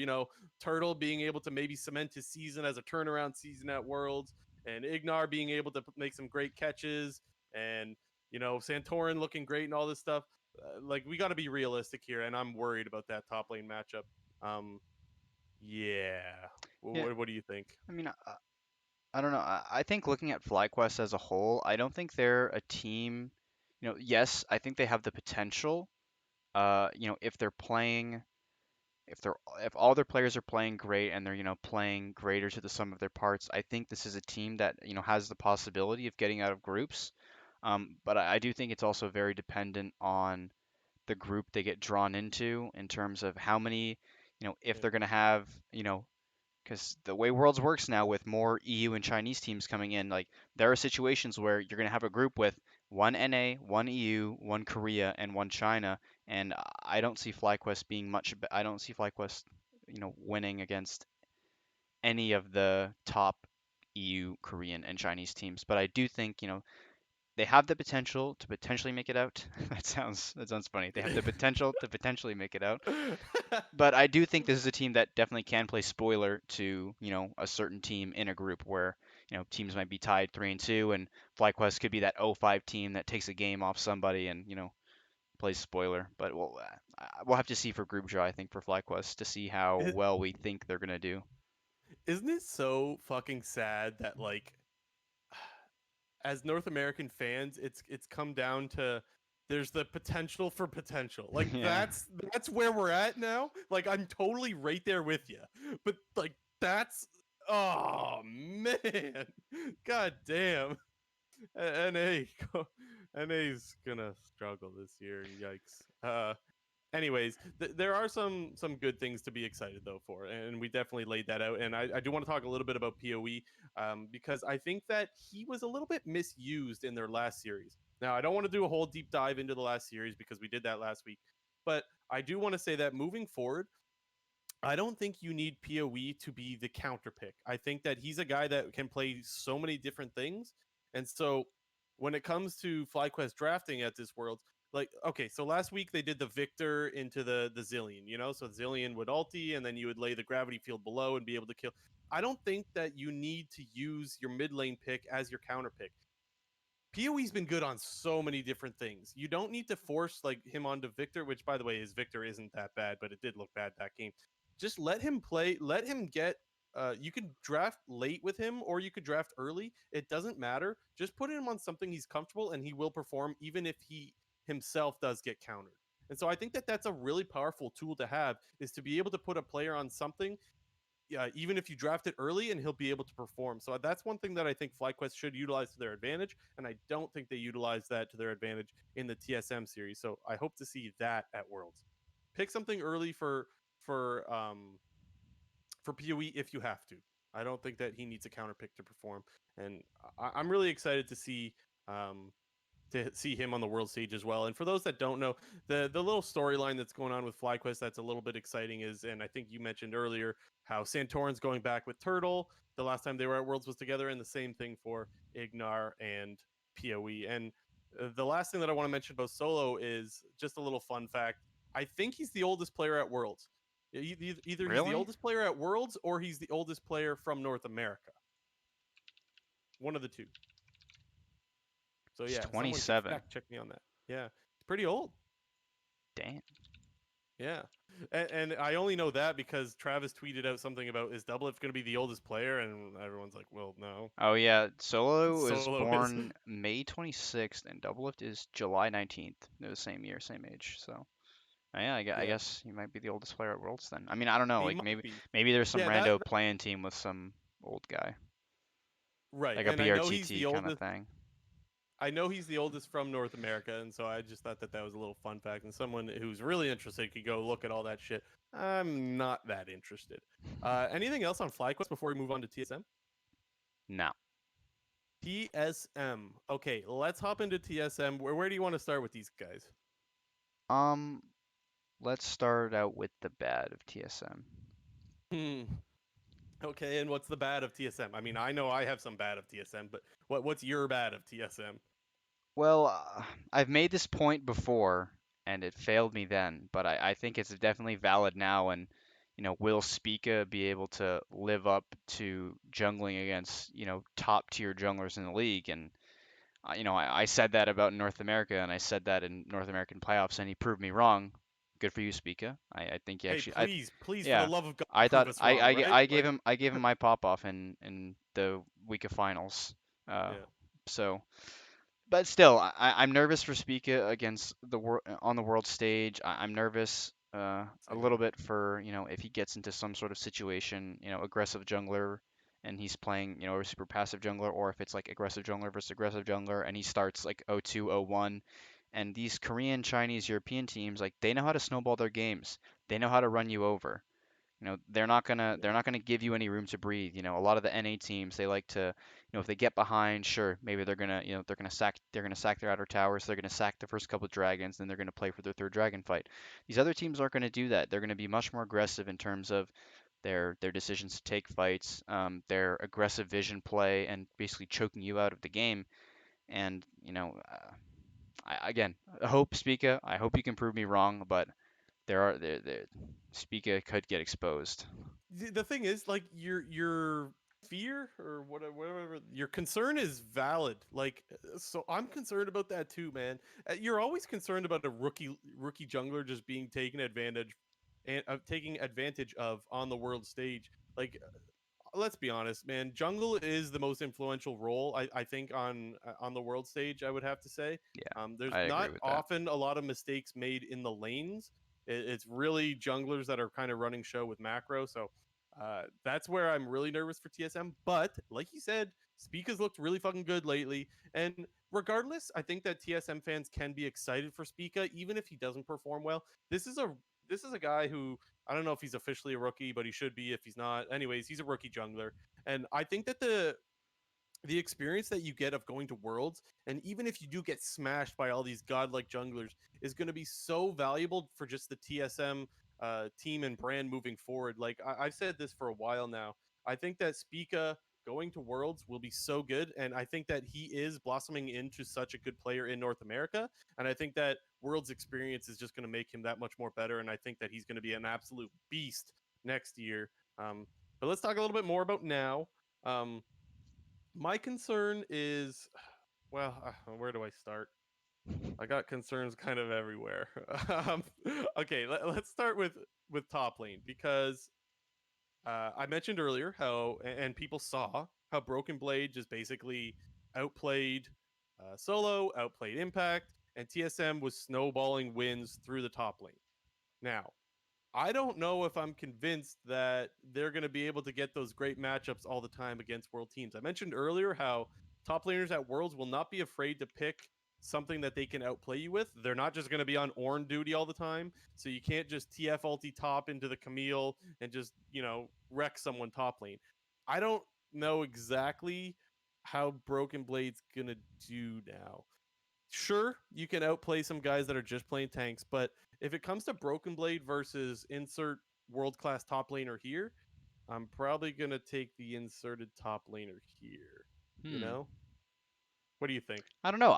S1: Turtle being able to maybe cement his season as a turnaround season at Worlds, and Ignar being able to make some great catches, and Santorin looking great and all this stuff, like we got to be realistic here, and I'm worried about that top lane matchup. Um, yeah.
S2: Yeah,
S1: What do you think?
S2: I mean, I don't know. I think looking at FlyQuest as a whole, I don't think they're a team. Yes, I think they have the potential. If they're playing, if all their players are playing great and they're playing greater to the sum of their parts, I think this is a team that has the possibility of getting out of groups. But I do think it's also very dependent on the group they get drawn into in terms of how many, if
S1: Yeah.
S2: they're going to have, because the way Worlds works now with more EU and Chinese teams coming in, like there are situations where you're going to have a group with one NA, one EU, one Korea, and one China, and I don't see FlyQuest being much. I don't see FlyQuest, winning against any of the top EU, Korean, and Chinese teams. But I do think, they have the potential to potentially make it out. That sounds funny. They have the potential to potentially make it out, but I do think this is a team that definitely can play spoiler to, a certain team in a group where, teams might be tied 3-2 and FlyQuest could be that 0-5 team that takes a game off somebody and, plays spoiler. But we'll have to see for group draw, I think, for FlyQuest to see how
S1: It,
S2: well we think they're going to do.
S1: isn't it so fucking sad that like as North American fans, it's come down to there's the potential for potential. Like
S2: Yeah.
S1: that's where we're at now. Like I'm totally right there with you. But like that's oh man. God damn. NA NA's gonna struggle this year. Yikes. Anyways, there are some good things to be excited though for, and we definitely laid that out. And I do want to talk a little bit about Poe, because I think that he was a little bit misused in their last series. Now I don't want to do a whole deep dive into the last series because we did that last week, but I do want to say that moving forward, I don't think you need Poe to be the counter pick. I think that he's a guy that can play so many different things. And so when it comes to FlyQuest drafting at this world, like okay, so last week they did the Victor into the Zillion, you know, so Zillion would ulti and then you would lay the gravity field below and be able to kill. I don't think that you need to use your mid lane pick as your counter pick. PoE's been good on so many different things. You don't need to force like him onto Victor, which by the way, his Victor isn't that bad, but it did look bad that game. Just let him play, let him get you could draft late with him or you could draft early. It doesn't matter. Just put him on something he's comfortable and he will perform even if he himself does get countered. And so I think that that's a really powerful tool to have is to be able to put a player on something even if you draft it early and he'll be able to perform. So that's one thing that I think FlyQuest should utilize to their advantage. And I don't think they utilize that to their advantage in the TSM series. So I hope to see that at Worlds. Pick something early for PoE if you have to. I don't think that he needs a counter pick to perform. And I'm really excited um, to see him on the world stage as well. And for those that don't know, the little storyline that's going on with FlyQuest that's a little bit exciting is, and I think you mentioned earlier how Santorin's going back with Turtle. The last time they were at Worlds was together, and the same thing for Ignar and Poe. And the last thing that I want to mention about Solo is just a little fun fact. I think he's the oldest player at Worlds. Either he's the
S2: Really?
S1: oldest player at Worlds or he's the oldest player from North America. One of the two. So
S2: He's
S1: yeah, someone can
S2: 27.
S1: fact check me on that. Yeah, it's pretty old.
S2: Damn.
S1: Yeah, and I only know that because Travis tweeted out something about is Doublelift going to be the oldest player, and everyone's like, well, no,
S2: Oh yeah, Solo was
S1: Solo is.
S2: born May 26th, and Doublelift is July 19th. They're the same year, same age. So yeah, I
S1: Yeah,
S2: guess he might be the oldest player at Worlds then. I mean, I don't know.
S1: he
S2: Like
S1: might be.
S2: maybe there's some
S1: Yeah,
S2: rando playing team with some old guy,
S1: right.
S2: like a
S1: And I know he's the
S2: BRTT kind of
S1: oldest.
S2: thing.
S1: I know he's the oldest from North America, and so I just thought that that was a little fun fact. And someone who's really interested could go look at all that shit. I'm not that interested. Anything else on FlyQuest before we move on to TSM?
S2: No.
S1: TSM. Okay, let's hop into TSM. Where do you want to start with these guys?
S2: Um, let's start out with the bad of TSM.
S1: Hmm. Okay, and what's the bad of TSM? I mean, I know I have some bad of TSM, but what's your bad of TSM?
S2: Well, I've made this point before, and it failed me then, but I think it's definitely valid now. And will Spica be able to live up to jungling against top tier junglers in the league? And I said that about North America, and I said that in North American playoffs, and he proved me wrong. Good for you, Spica. I think he
S1: Hey,
S2: actually,
S1: please, for the
S2: yeah,
S1: love of God,
S2: I
S1: prove
S2: thought
S1: us wrong, right? Like,
S2: I gave him my pop off in the week of finals. Uh,
S1: yeah,
S2: so. But still, I'm nervous for Spica against on the world stage. I'm nervous a
S1: same.
S2: little bit for if he gets into some sort of situation, aggressive jungler, and he's playing a super passive jungler, or if it's like aggressive jungler versus aggressive jungler, and he starts like 0-2, 0-1, and these Korean, Chinese, European teams like they know how to snowball their games. They know how to run you over. They're not gonna give you any room to breathe. A lot of the NA teams they like to, if they get behind, sure, maybe they're gonna sack their outer towers, they're gonna sack the first couple of dragons, then they're gonna play for their third dragon fight. These other teams aren't gonna do that. They're gonna be much more aggressive in terms of their decisions to take fights, their aggressive vision play, and basically choking you out of the game. And again, I hope Spica, I hope you can prove me wrong, but there Spica could get exposed.
S1: The thing is, like, your fear or whatever, your concern is valid. Like, so I'm concerned about that too, man. You're always concerned about a rookie jungler just being taken advantage and taking advantage of on the world stage. Like let's be honest, man. Jungle is the most influential role I think on the world stage. I would have to say.
S2: Yeah,
S1: There's
S2: I agree
S1: not
S2: with that.
S1: often a lot of mistakes made in the lanes. It's really junglers that are kind of running show with macro. So that's where I'm really nervous for TSM. But like you said, Speak has looked really fucking good lately. And regardless, I think that TSM fans can be excited for Spica, even if he doesn't perform well. This is a this is a guy who I don't know if he's officially a rookie, but he should be if he's not. Anyways, he's a rookie jungler, and I think that the experience that you get of going to worlds, and even if you do get smashed by all these godlike junglers, is going to be so valuable for just the TSM team and brand moving forward. Like I've said this for a while now. I think that Spica going to worlds will be so good, and I think that he is blossoming into such a good player in North America, and I think that worlds experience is just going to make him that much more better, and I think that he's going to be an absolute beast next year. But let's talk a little bit more about now. My concern is, well, where do I start? I got concerns kind of everywhere. um, okay, us start with top lane because I mentioned earlier how, and people saw how Broken Blade just basically outplayed Solo, outplayed Impact, and TSM was snowballing wins through the top lane. Now, I don't know if I'm convinced that they're going to be able to get those great matchups all the time against world teams. I mentioned earlier how top laners at worlds will not be afraid to pick something that they can outplay you with. They're not just going to be on Ornn duty all the time. So you can't just TF ulti top into the Camille and just, wreck someone top lane. I don't know exactly how Broken Blade's going to do now. Sure, you can outplay some guys that are just playing tanks, but if it comes to Broken Blade versus insert world class top laner here, I'm probably gonna take the inserted top laner here. You
S2: Hmm.
S1: know, what do you think?
S2: I don't know.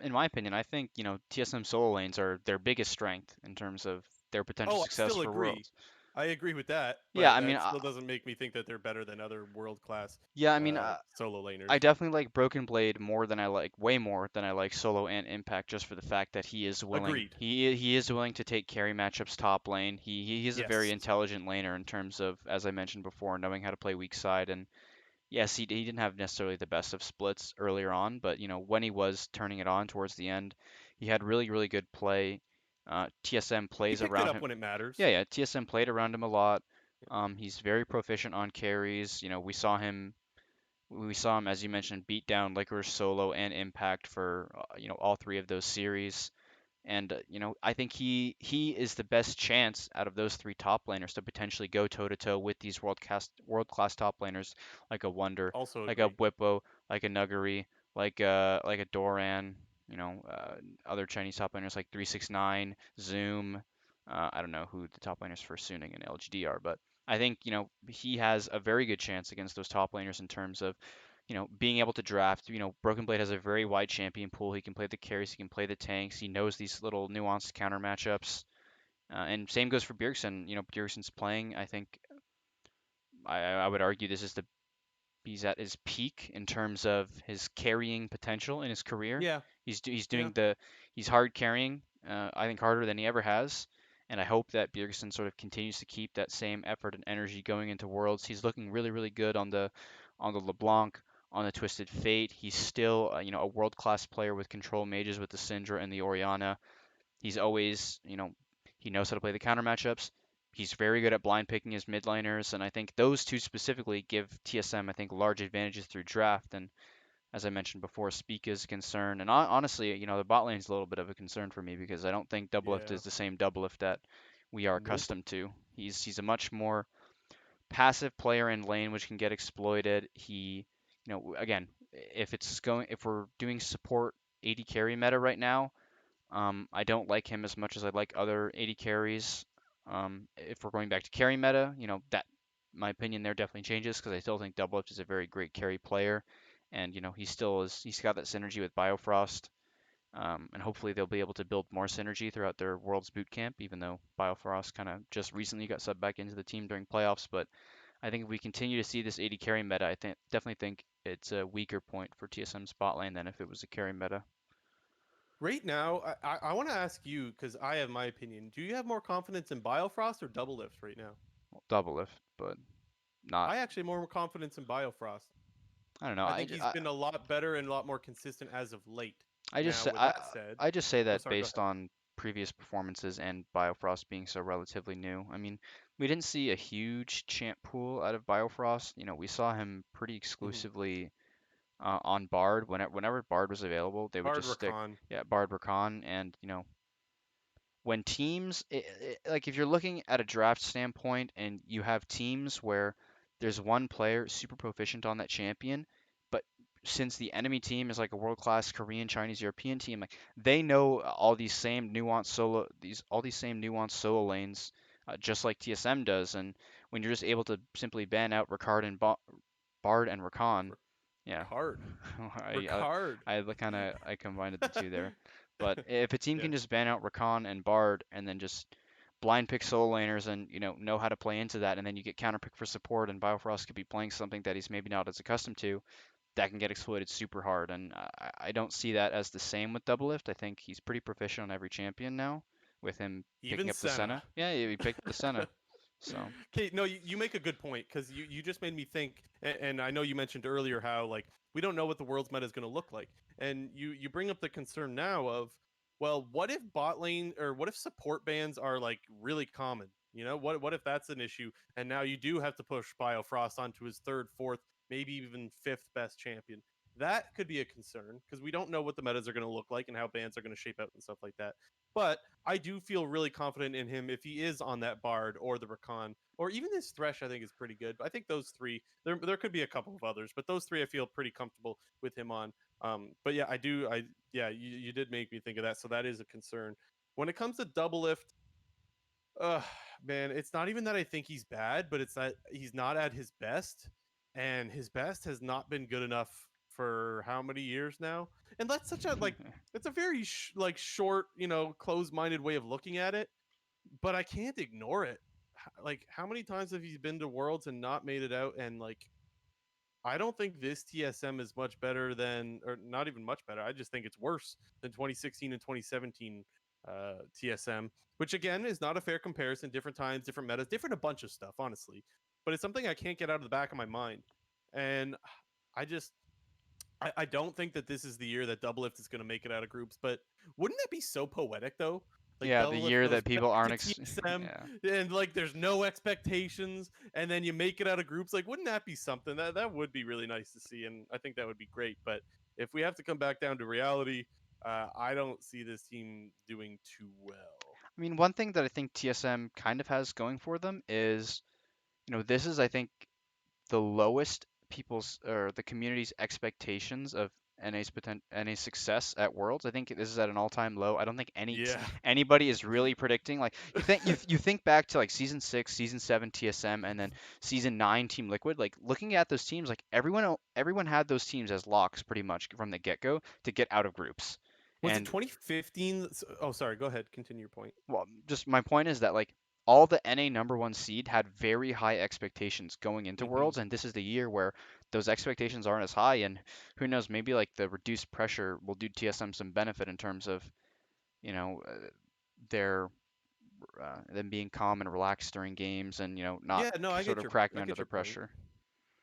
S2: In my opinion, I think TSM solo lanes are their biggest strength in terms of their potential
S1: Oh, I
S2: success
S1: still
S2: for
S1: agree.
S2: worlds.
S1: I agree with that,
S2: Yeah,
S1: but
S2: I mean,
S1: that still doesn't make me think that they're better than other world class
S2: yeah, I mean,
S1: solo
S2: I
S1: laners.
S2: definitely like Broken Blade way more than I like Solo and Impact, just for the fact that
S1: Agreed.
S2: he is willing to take carry matchups top lane. He is a very
S1: Yes.
S2: intelligent laner in terms of, as I mentioned before, knowing how to play weak side. And yes, he didn't have necessarily the best of splits earlier on, but when he was turning it on towards the end, he had really good play. TSM
S1: He
S2: plays
S1: picked it
S2: around
S1: up
S2: him.
S1: when it matters.
S2: Yeah, TSM played around him a lot. He's very proficient on carries. We saw him, as you mentioned, beat down Licorice Solo and Impact for all three of those series. And I think he is the best chance out of those three top laners to potentially go toe to toe with these world class top laners like a Wonder,
S1: Also
S2: like a
S1: agree.
S2: Bwipo, like a Nuguri, like a Doran. You know, other Chinese top laners like 369, Zoom. I don't know who the top laners for Suning and LGD are, but I think he has a very good chance against those top laners in terms of being able to draft. Broken Blade has a very wide champion pool. He can play the carries, he can play the tanks. He knows these little nuanced counter matchups. And same goes for Bjergsen. Bjergsen's playing. I think I would argue this is the he's at his peak in terms of his carrying potential in his career.
S1: Yeah.
S2: He's
S1: Yeah.
S2: doing he's hard carrying. I think harder than he ever has. And I hope that Bjergsen sort of continues to keep that same effort and energy going into Worlds. He's looking really good on the LeBlanc, on the Twisted Fate. He's still a world-class player with control mages with the Syndra and the Orianna. He's always, he knows how to play the counter matchups. He's very good at blind picking his mid laners, and I think those two specifically give TSM, I think, large advantages through draft. And as I mentioned before, Speak is a concern. And honestly, the bot lane is a little bit of a concern for me because I don't think Doublelift
S1: Yeah.
S2: is the same Doublelift that we are
S1: Nope.
S2: accustomed to. He's a much more passive player in lane, which can get exploited. Again, if we're doing support AD carry meta right now, I don't like him as much as I like other AD carries. If we're going back to carry meta, that my opinion there definitely changes because I still think Doublelift is a very great carry player, and he's got that synergy with Biofrost, and hopefully they'll be able to build more synergy throughout their Worlds boot camp, even though Biofrost kind of just recently got subbed back into the team during playoffs. But I think if we continue to see this AD carry meta, definitely think it's a weaker point for TSM spot lane than if it was a carry meta.
S1: Right now, I want to ask you because I have my opinion. Do you have more confidence in Biofrost or Double Lift right now?
S2: Well, Doublelift, but. not.
S1: I actually have more confidence in Biofrost.
S2: I don't know.
S1: I think he's been a lot better and a lot more consistent as of late.
S2: I just
S1: Now,
S2: say-
S1: with that said,
S2: I just say
S1: oh,
S2: that
S1: sorry, go
S2: based
S1: ahead.
S2: on previous performances and Biofrost being so relatively new. I mean, we didn't see a huge champ pool out of Biofrost. You know, we saw him pretty
S1: Hmm.
S2: exclusively on Bard. Whenever Bard was available, they would
S1: Hard
S2: just stick,
S1: Rakan.
S2: yeah, Bard Rakan, and you know, when teams like if you're looking at a draft standpoint and you have teams where there's one player super proficient on that champion, but since the enemy team is like a world-class Korean, Chinese, European team, like they know all these same nuanced solo lanes, just like TSM does, and when you're just able to simply ban out Bard and Rakan, yeah,
S1: Ricard.
S2: I
S1: Ricard.
S2: kind of I combined the two there. But if a team
S1: Yeah.
S2: can just ban out Rakan and Bard and then just blind pick solo laners and know how to play into that, and then you get counter pick for support, and Biofrost could be playing something that he's maybe not as accustomed to, that can get exploited super hard. And I don't see that as the same with Doublelift. I think he's pretty proficient on every champion now, with him picking
S1: Even
S2: up the
S1: Senna.
S2: Senna. Yeah, he picked up the Senna. So
S1: Okay, no, you make a good point because you just made me think, and I know you mentioned earlier how like we don't know what the world's meta is going to look like, and you bring up the concern now of, well, what if bot lane or what if support bans are like really common? You know, what if that's an issue, and now you do have to push Biofrost onto his third, fourth, maybe even fifth best champion. That could be a concern because we don't know what the metas are going to look like and how bans are going to shape out and stuff like that. But I do feel really confident in him if he is on that Bard or the Rakan or even his Thresh. I think is pretty good. I think those three. There could be a couple of others, but those three I feel pretty comfortable with him on. But yeah, I do. You did make me think of that, so that is a concern. When it comes to double lift, uh man, it's not even that I think he's bad, but it's that he's not at his best, and his best has not been good enough for how many years now. And that's such a like it's a very like short, closed-minded way of looking at it, but I can't ignore it. Like how many times have he been to Worlds and not made it out, and like I don't think this TSM is much better than, or not even much better. I just think it's worse than 2016 and 2017 TSM, which again is not a fair comparison. Different times, different metas, different a bunch of stuff, honestly. But it's something I can't get out of the back of my mind. And I just, I don't think that this is the year that Doublelift is going to make it out of groups. But wouldn't that be so poetic, though? Like
S2: yeah, the
S1: Doublelift
S2: year
S1: goes
S2: that people
S1: back
S2: aren't
S1: to TSM,
S2: yeah.
S1: and like there's no expectations, and then you make it out of groups. Like, wouldn't that be something? That would be really nice to see, and I think that would be great. But if we have to come back down to reality, I don't see this team doing too well.
S2: I mean, one thing that I think TSM kind of has going for them is, this is I think the lowest people's or the community's expectations of NA's success at Worlds. I think this is at an all-time low. I don't think
S1: Yeah.
S2: anybody is really predicting. Like you think back to like season 6, season 7 TSM, and then season 9 Team Liquid. Like looking at those teams, like everyone had those teams as locks pretty much from the get-go to get out of groups.
S1: Was it
S2: And
S1: 2015? Oh, sorry. Go ahead. Continue your point.
S2: well, just my point is that like all the NA number one seed had very high expectations going into
S1: Hmm.
S2: Worlds, and this is the year where those expectations aren't as high, and who knows, maybe like the reduced pressure will do TSM some benefit in terms of, you know, their them being calm and relaxed during games, and not
S1: Yeah. No,
S2: sort of cracking
S1: I
S2: under
S1: get
S2: the
S1: your point.
S2: pressure.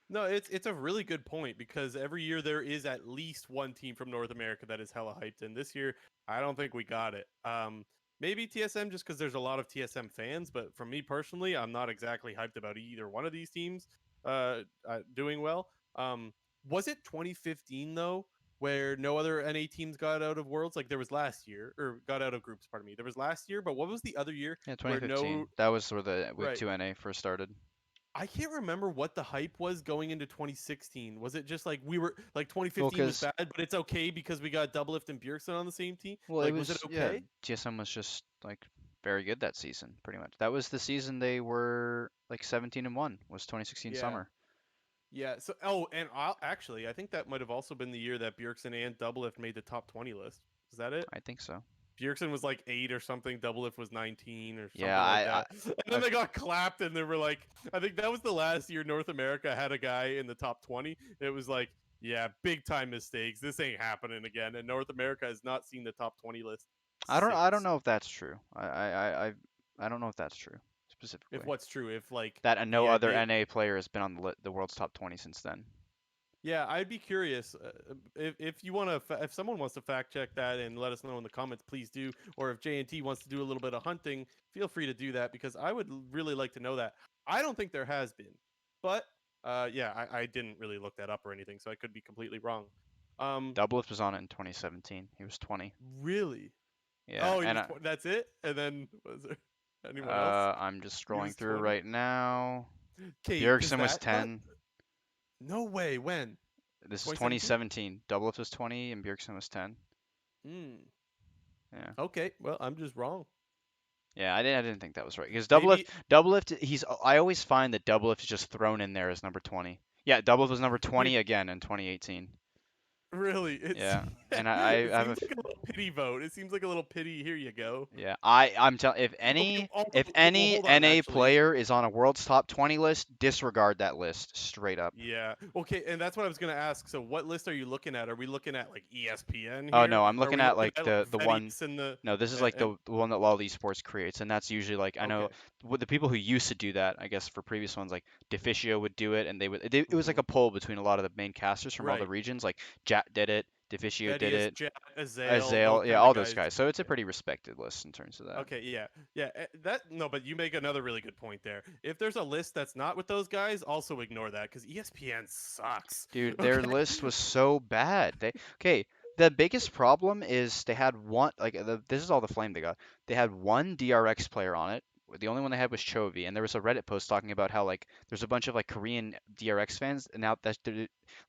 S1: No, it's a really good point because every year there is at least one team from North America that is hella hyped, and this year I don't think we got it. Maybe TSM just because there's a lot of TSM fans, but for me personally, I'm not exactly hyped about either one of these teams doing well. Was it 2015 though, where no other NA teams got out of Worlds? Like there was last year, or got out of groups. Pardon me. There was last year, but what was the other year
S2: Yeah,
S1: where no?
S2: 2015. That was where the Week
S1: Right.
S2: 2 NA first started.
S1: I can't remember what the hype was going into 2016. Was it just like we were like
S2: Well,
S1: 2015 was
S2: because
S1: bad, but it's okay because we got Doublelift and Bjergsen on the same team?
S2: it
S1: Like, was it
S2: was, yeah,
S1: okay?
S2: TSM was just like very good that season, pretty much. That was the season they were like 17-1, was 2016
S1: Yeah,
S2: summer.
S1: yeah. So, oh, and I think that might have also been the year that Bjergsen and Doublelift made the top 20 list. Is that it?
S2: I think so.
S1: Bjergsen was like 8 or something. Doublelift was 19 or
S2: Yeah,
S1: something like that. And then
S2: I
S1: they got clapped, and they were like, I think that was the last year North America had a guy in the top 20. It was like, yeah, big time mistakes. This ain't happening again. And North America has not seen the top 20 list
S2: I don't
S1: since.
S2: know if that's true. I don't know if that's true.
S1: If
S2: specifically.
S1: what's true, if like
S2: That no other
S1: they
S2: NA player has been on the world's top 20 since then.
S1: Yeah, I'd be curious if you want to if someone wants to fact check that and let us know in the comments, please do. Or if JNT wants to do a little bit of hunting, feel free to do that because I would really like to know that. I don't think there has been, but yeah, I didn't really look that up or anything, so I could be completely wrong.
S2: Doublelift was on it in 2017. He was 20.
S1: Really?
S2: Yeah,
S1: Oh, he
S2: and
S1: was. That's it. And then was there anyone else?
S2: I'm just
S1: He
S2: scrolling
S1: was
S2: through
S1: 20.
S2: right now.
S1: Okay, because
S2: Bjergsen was
S1: that
S2: 10.
S1: no way. When
S2: This is
S1: 2017?
S2: 2017. Doublelift was 20 and Bjergsen was 10.
S1: Hmm.
S2: Yeah.
S1: Okay. Well, I'm just wrong.
S2: Yeah, I didn't think that was right because
S1: Maybe
S2: doublelift I always find that doublelift is just thrown in there as number 20. Yeah, doublelift was number
S1: wait.
S2: 20 again in 2018.
S1: Really, it's
S2: Yeah, and
S1: it
S2: I have a
S1: seems like a little pity vote. It seems like a little pity. Here you go.
S2: yeah, I'm telling
S1: Okay.
S2: if
S1: Well,
S2: any
S1: hold on.
S2: NA
S1: Actually,
S2: player is on a world's top 20 list, disregard that list straight up.
S1: yeah. Okay, and that's what I was gonna ask. So, what list are you looking at? Are we looking at like ESPN
S2: Oh
S1: here?
S2: no, I'm
S1: Or are
S2: looking
S1: we
S2: at
S1: looking
S2: like
S1: at like
S2: the one.
S1: Vetti's and the
S2: No, this is like
S1: and
S2: the one that Lol Esports creates, and that's usually like I know
S1: okay.
S2: with the people who used to do that. I guess for previous ones, like Deficio would do it, and it was like
S1: Hmm.
S2: a poll between a lot of the main casters from all the
S1: Right.
S2: regions. Like Jat did it, Deficio did
S1: Vettius,
S2: it,
S1: Jack, Azale, those
S2: Azale, yeah,
S1: kind of
S2: all those
S1: guys.
S2: guys. So it's a
S1: Yeah.
S2: pretty respected list in terms of that.
S1: Okay, yeah, yeah. That no, but you make another really good point there. If there's a list that's not with those guys, also ignore that because ESPN sucks.
S2: Dude, their
S1: Okay.
S2: list was so bad. Okay, the biggest problem is they had one this is all the flame they got. They had one DRX player on it. The only one they had was Chovy, and there was a Reddit post talking about how like there's a bunch of like Korean DRX fans, and now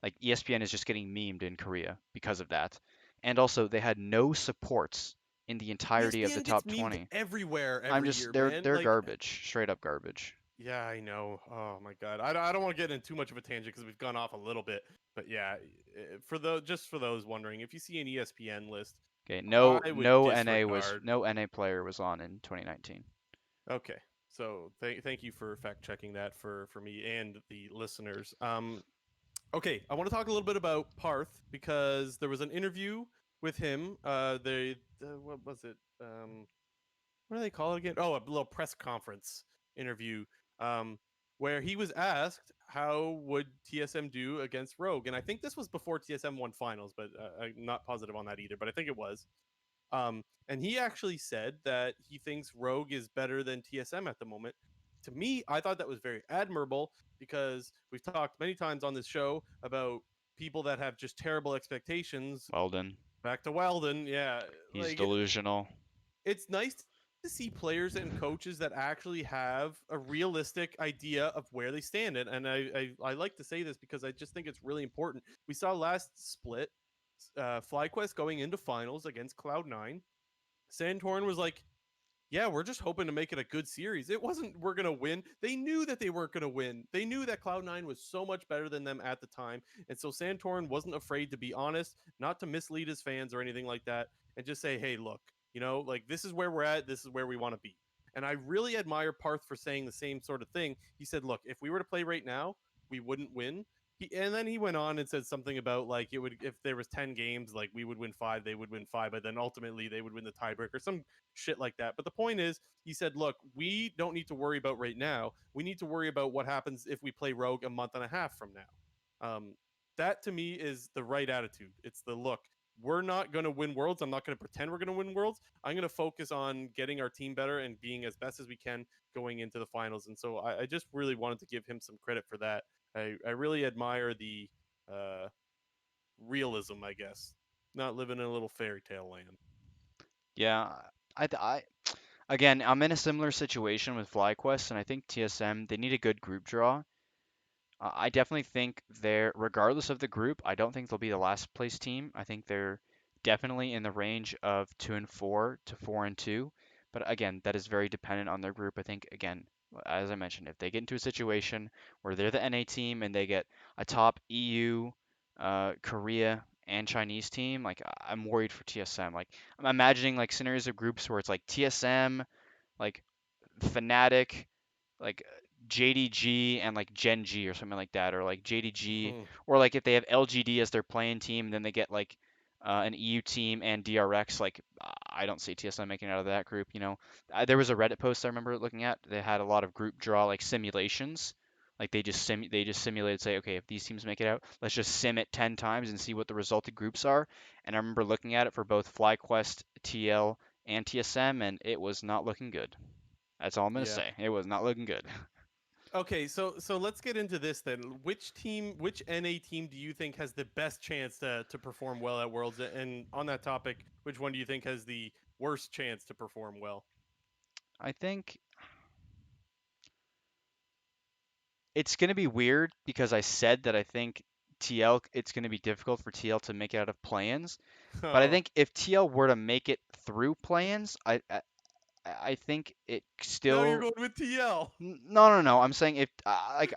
S2: like ESPN is just getting memed in Korea because of that. And also they had no supports in the entirety of the
S1: ESPN gets
S2: top
S1: memed
S2: 20.
S1: everywhere
S2: I'm
S1: every
S2: just
S1: year, man.
S2: they're
S1: Like,
S2: garbage, straight up garbage.
S1: yeah, I know. Oh my god, I don't want to get into too much of a tangent because we've gone off a little bit. But yeah, for the just for those wondering, if you see an ESPN list,
S2: Okay,
S1: I would disregard.
S2: no NA player was on in 2019.
S1: Okay, so thank you for fact checking that for me and the listeners. Okay, I want to talk a little bit about Parth because there was an interview with him. What was it? What do they call it again? Oh, a little press conference interview, um, where he was asked how would TSM do against Rogue, and I think this was before TSM won finals, but I'm not positive on that either. But I think it was. And he actually said that he thinks Rogue is better than TSM at the moment. To me, I thought that was very admirable because we've talked many times on this show about people that have just terrible expectations.
S2: Weldon,
S1: Back to Weldon, yeah,
S2: he's
S1: like
S2: delusional.
S1: it's nice to see players and coaches that actually have a realistic idea of where they stand. And I like to say this because I just think it's really important. We saw last split, FlyQuest going into finals against Cloud9. Santorin was like, yeah, we're just hoping to make it a good series. It wasn't we're going to win. They knew that they weren't going to win. They knew that Cloud9 was so much better than them at the time. And so Santorin wasn't afraid to be honest, not to mislead his fans or anything like that, and just say, hey, look, like this is where we're at. This is where we want to be. And I really admire Parth for saying the same sort of thing. He said, look, if we were to play right now, we wouldn't win. And then he went on and said something about like it would if there was 10 games, like we would win 5, they would win 5, but then ultimately they would win the tiebreaker, some shit like that. But the point is, he said, look, we don't need to worry about right now. We need to worry about what happens if we play Rogue a month and a half from now. That to me is the right attitude. It's the look, we're not going to win worlds. I'm not going to pretend we're going to win worlds. I'm going to focus on getting our team better and being as best as we can going into the finals. And so I just really wanted to give him some credit for that. I really admire the uh, realism, I guess, not living in a little fairy tale land.
S2: Yeah, I again, I'm in a similar situation with FlyQuest, and I think TSM they need a good group draw. I definitely think they're, regardless of the group, I don't think they'll be the last place team. I think they're definitely in the range of 2-4 to 4-2. But again, that is very dependent on their group. I think, again, as I mentioned, if they get into a situation where they're the NA team and they get a top EU, Korea, and Chinese team, like I'm worried for TSM. Like I'm imagining like scenarios of groups where it's like TSM, like Fnatic, like JDG and like Gen G or something like that, or like JDG, or like if they have LGD as their playing team, and then they get like an EU team and DRX, like I don't see TSM making it out of that group. There was a Reddit post I remember looking at. They had a lot of group draw like simulations. Like they just simulated, say, okay, if these teams make it out, let's just sim it 10 times and see what the resulted groups are. And I remember looking at it for both FlyQuest, TL, and TSM, and it was not looking good. That's all I'm gonna
S1: Yeah.
S2: say. It was not looking good.
S1: Okay, so let's get into this then. Which NA team do you think has the best chance to perform well at Worlds? And on that topic, which one do you think has the worst chance to perform well?
S2: I think it's going to be weird because I said that I think TL, it's going to be difficult for TL to make it out of play-ins. But I
S1: Oh,
S2: think if TL were to make it through play-ins, I think it
S1: no, you're
S2: still.
S1: going with TL.
S2: No, no, no. I'm saying if like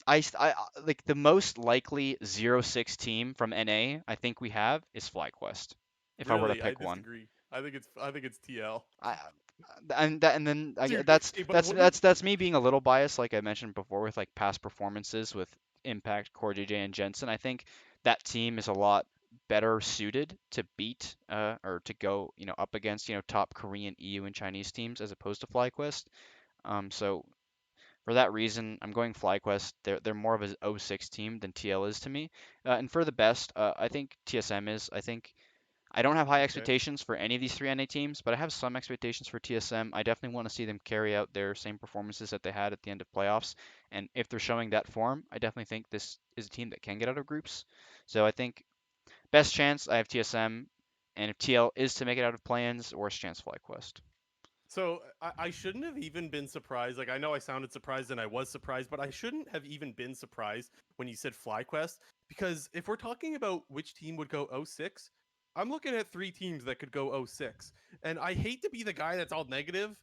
S2: like the most likely 0-6 team from NA I think we have is FlyQuest. If I were to
S1: Really, I
S2: pick one.
S1: disagree. I think it's TL.
S2: I and then
S1: Dude, but wouldn't
S2: that's me being a little biased, like I mentioned before, with like past performances with Impact, Core JJ, and Jensen. I think that team is a lot better suited to beat or to go up against top Korean, EU, and Chinese teams as opposed to FlyQuest. So for that reason, I'm going FlyQuest. They're more of a 0-6 team than TL is to me. And for the best, I think TSM is. I don't have high
S1: okay.
S2: expectations for any of these three NA teams, but I have some expectations for TSM. I definitely want to see them carry out their same performances that they had at the end of playoffs. And if they're showing that form, I definitely think this is a team that can get out of groups. So I think best chance I have TSM, and if TL is to make it out of play-ins, worst chance FlyQuest.
S1: So I shouldn't have even been surprised. Like I know I sounded surprised and I was surprised, but I shouldn't have even been surprised when you said FlyQuest because if we're talking about which team would go 06, I'm looking at three teams that could go 06. And I hate to be the guy that's all negative,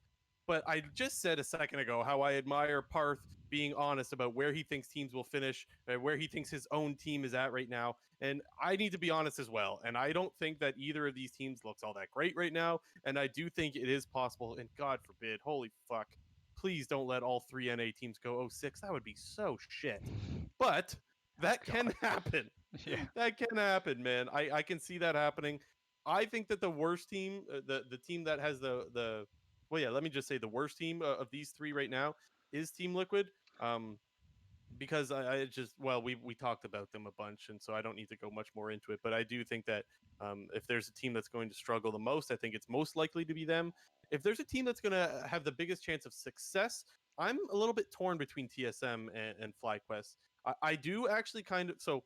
S1: but I just said a second ago how I admire Parth being honest about where he thinks teams will finish, where he thinks his own team is at right now. And I need to be honest as well. And I don't think that either of these teams looks all that great right now. And I do think it is possible. And God forbid, holy fuck, please don't let all three NA teams go 06. That would be so shit. But
S2: Oh
S1: that can
S2: God.
S1: happen.
S2: Yeah.
S1: That can happen, man. I can see that happening. I think that the worst team, the team that has the well, yeah, let me just say the worst team of these three right now is Team Liquid. Um, because I just we talked about them a bunch, and so I don't need to go much more into it. But I do think that if there's a team that's going to struggle the most, I think it's most likely to be them. If there's a team that's going to have the biggest chance of success, I'm a little bit torn between TSM and FlyQuest. I do actually kind of so.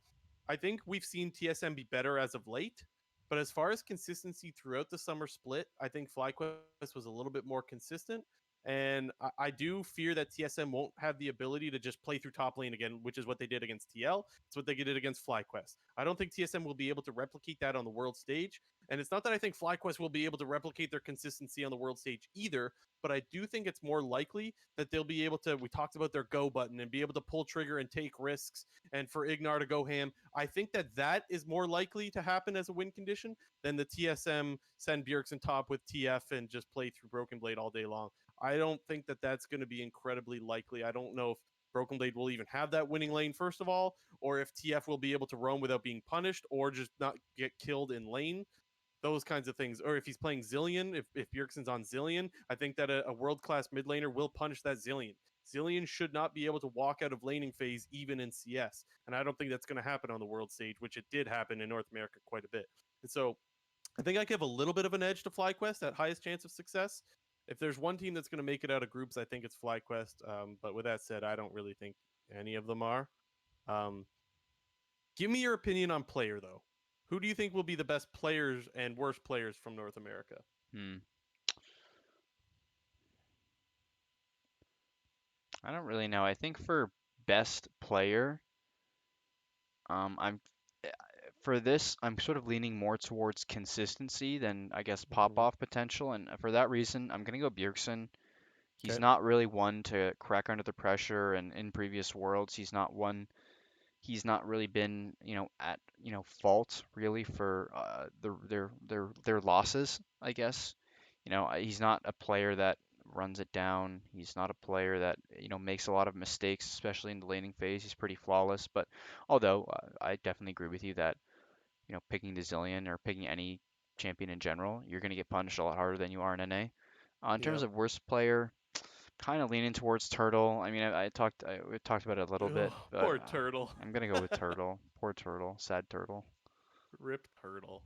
S1: I think we've seen TSM be better as of late, but as far as consistency throughout the summer split, I think FlyQuest was a little bit more consistent. And I do fear that TSM won't have the ability to just play through top lane again, which is what they did against TL. It's what they did against FlyQuest. I don't think TSM will be able to replicate that on the world stage. And it's not that I think FlyQuest will be able to replicate their consistency on the world stage either, but I do think it's more likely that they'll be able to. We talked about their go button and be able to pull trigger and take risks, and for Ignar to go ham. I think that that is more likely to happen as a win condition than the TSM send Bjergsen top with TF and just play through Broken Blade all day long. I don't think that that's going to be incredibly likely. I don't know if Broken Blade will even have that winning lane, first of all, or if TF will be able to roam without being punished or just not get killed in lane. Those kinds of things. Or if he's playing Zillion, if Bjergsen's on Zillion, I think that a world class mid laner will punish that Zillion. Zillion should not be able to walk out of laning phase even in CS. And I don't think that's going to happen on the world stage, which it did happen in North America quite a bit. And so I think I give a little bit of an edge to FlyQuest at highest chance of success. If there's one team that's going to make it out of groups, I think it's FlyQuest. But with that said, I don't really think any of them are. Um, Give me your opinion on player though. Who do you think will be the best players and worst players from North America?
S2: Hmm. I don't really know. I think for best player, I'm eh, for this, I'm sort of leaning more towards consistency than I guess pop
S1: Mm-hmm.
S2: off potential, and for that reason, I'm gonna go Bjergsen. He's
S1: Okay.
S2: not really one to crack under the pressure, and in previous worlds, he's not really been, at, fault really for their losses, I guess. He's not a player that runs it down. He's not a player that, makes a lot of mistakes, especially in the laning phase. He's pretty flawless, but although I definitely agree with you that picking the Zillion or picking any champion in general, you're going to get punished a lot harder than you are in NA. In terms
S1: Yep.
S2: of worst player, kind of leaning towards Turtle. I mean, we talked about it a little
S1: Oh,
S2: bit, but
S1: poor turtle.
S2: I'm gonna go with Turtle. Poor Turtle, sad Turtle.
S1: Rip turtle.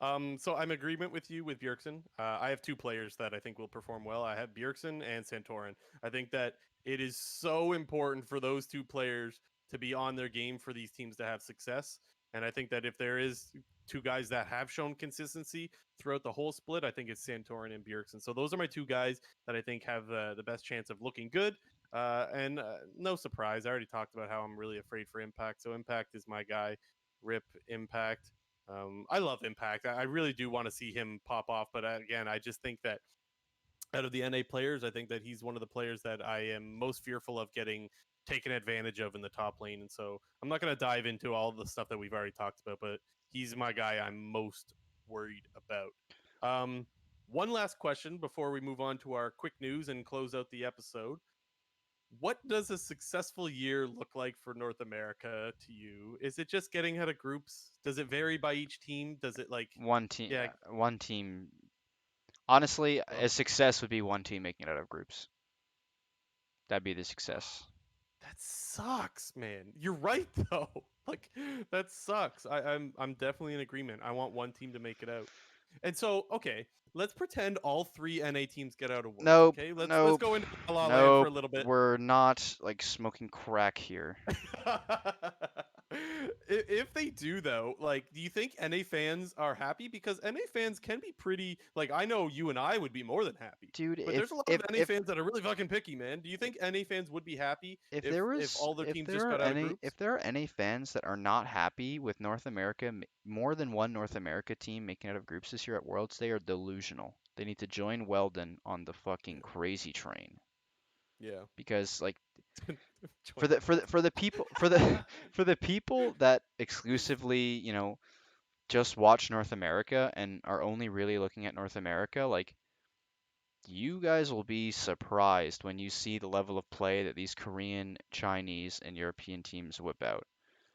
S1: So I'm in agreement with you with Bjergsen. I have two players that I think will perform well. I have Bjergsen and Santorin. I think that it is so important for those two players to be on their game for these teams to have success. And I think that if there is two guys that have shown consistency throughout the whole split, I think it's Santorin and Bjergsen. So those are my two guys that I think have the best chance of looking good. And no surprise, I already talked about how I'm really afraid for Impact. So Impact is my guy. Rip Impact. I love Impact. I really do want to see him pop off, but again, I just think that out of the NA players, I think that he's one of the players that I am most fearful of getting taken advantage of in the top lane. And so I'm not going to dive into all the stuff that we've already talked about, but he's my guy I'm most worried about. One last question before we move on to our quick news and close out the episode. What does a successful year look like for North America to you? Is it just getting out of groups? Does it vary by each team? Does it like,
S2: One team,
S1: yeah,
S2: one team. Honestly,
S1: oh,
S2: a success would be one team making it out of groups. That'd be the success.
S1: that sucks, man. You're right though. Like that sucks. I'm definitely in agreement. I want one team to make it out. And so, okay, let's pretend all three NA teams get out of Worlds.
S2: Nope,
S1: Okay, let's
S2: nope,
S1: go into La La Land for
S2: nope.
S1: a little bit.
S2: We're not like smoking crack here.
S1: If they do though, like, do you think NA fans are happy? Because NA fans can be pretty like I know you and I would be more than happy,
S2: Dude,
S1: but there's a lot of NA fans that are really fucking picky, man. Do you think NA fans would be happy if all their teams just got out of groups?
S2: if there are any fans that are not happy with North America, more than one North America team making out of groups this year at Worlds, they are delusional. They need to join Weldon on the fucking crazy train
S1: Yeah.
S2: because like
S1: Join
S2: for the people for the people that exclusively, just watch North America and are only really looking at North America, like you guys will be surprised when you see the level of play that these Korean, Chinese, and European teams whip out.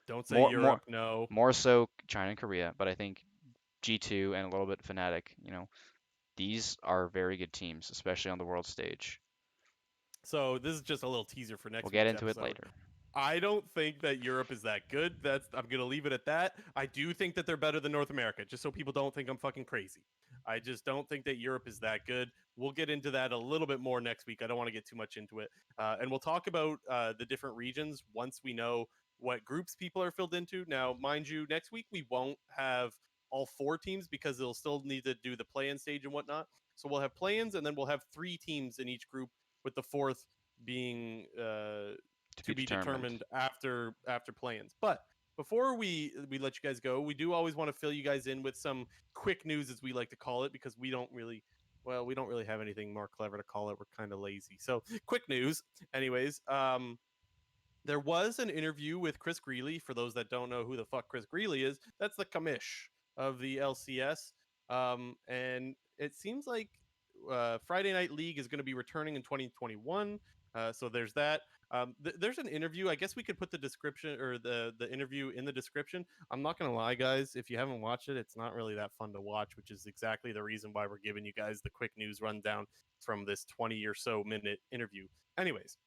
S1: Don't say
S2: More, more,
S1: Europe, no.
S2: more so China and Korea, but I think G2 and a little bit Fnatic, these are very good teams, especially on the world stage.
S1: So this is just a little teaser for
S2: We'll
S1: next
S2: get
S1: week's
S2: into it
S1: episode.
S2: later.
S1: I don't think that Europe is that good. I'm gonna leave it at that. I do think that they're better than North America, just so people don't think I'm fucking crazy. I just don't think that Europe is that good. We'll get into that a little bit more next week. I don't want to get too much into it, and we'll talk about the different regions once we know what groups people are filled into. Now, mind you, next week we won't have all four teams because they'll still need to do the play-in stage and whatnot. So we'll have play-ins, and then we'll have three teams in each group, with the fourth being
S2: To be
S1: to be
S2: determined.
S1: determined after plans. But before we let you guys go, we do always want to fill you guys in with some quick news, as we like to call it, because we don't really have anything more clever to call it. We're kind of lazy. So quick news, anyways. There was an interview with Chris Greeley. For those that don't know who the fuck Chris Greeley is, that's the commish of the LCS. And it seems like Friday Night League is going to be returning in 2021. So there's that. There's an interview. I guess we could put the description or the interview in the description. I'm not gonna lie, guys. If you haven't watched it, it's not really that fun to watch, which is exactly the reason why we're giving you guys the quick news rundown from this 20 or so minute interview. Anyways,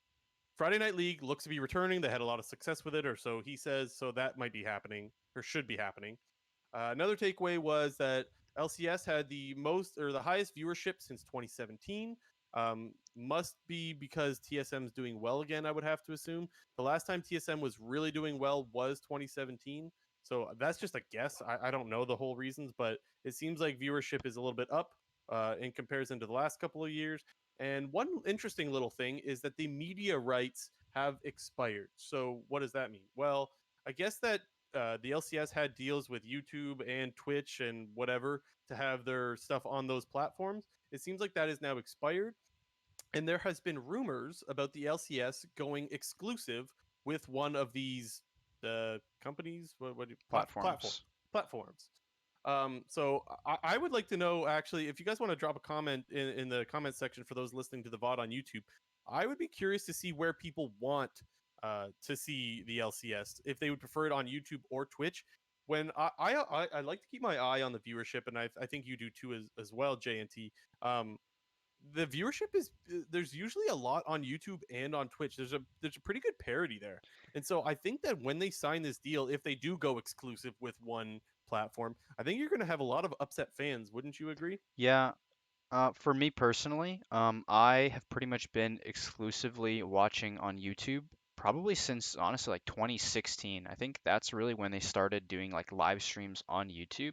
S1: Friday Night League looks to be returning. They had a lot of success with it, or so he says. So that might be happening, or should be happening. Another takeaway was that LCS had the most or the highest viewership since 2017. Must be because TSM is doing well again, I would have to assume. The last time TSM was really doing well was 2017. So that's just a guess. I don't know the whole reasons, but it seems like viewership is a little bit up in comparison to the last couple of years. And one interesting little thing is that the media rights have expired. So what does that mean? Well, I guess that the LCS had deals with YouTube and Twitch and whatever to have their stuff on those platforms. It seems like that is now expired, and there has been rumors about the LCS going exclusive with one of these companies,
S2: Platforms.
S1: platforms. So I would like to know, actually, if you guys want to drop a comment in the comment section for those listening to the VOD on YouTube. I would be curious to see where people want to see the LCS, if they would prefer it on YouTube or Twitch. when I like to keep my eye on the viewership, and I think you do too as well, JNT. Um, the viewership is there's usually a lot on YouTube and on Twitch. There's a pretty good parity there, and so I think that when they sign this deal, if they do go exclusive with one platform, I think you're going to have a lot of upset fans. Wouldn't you agree?
S2: Yeah, for me personally, I have pretty much been exclusively watching on YouTube probably since honestly like 2016. I think that's really when they started doing like live streams on YouTube.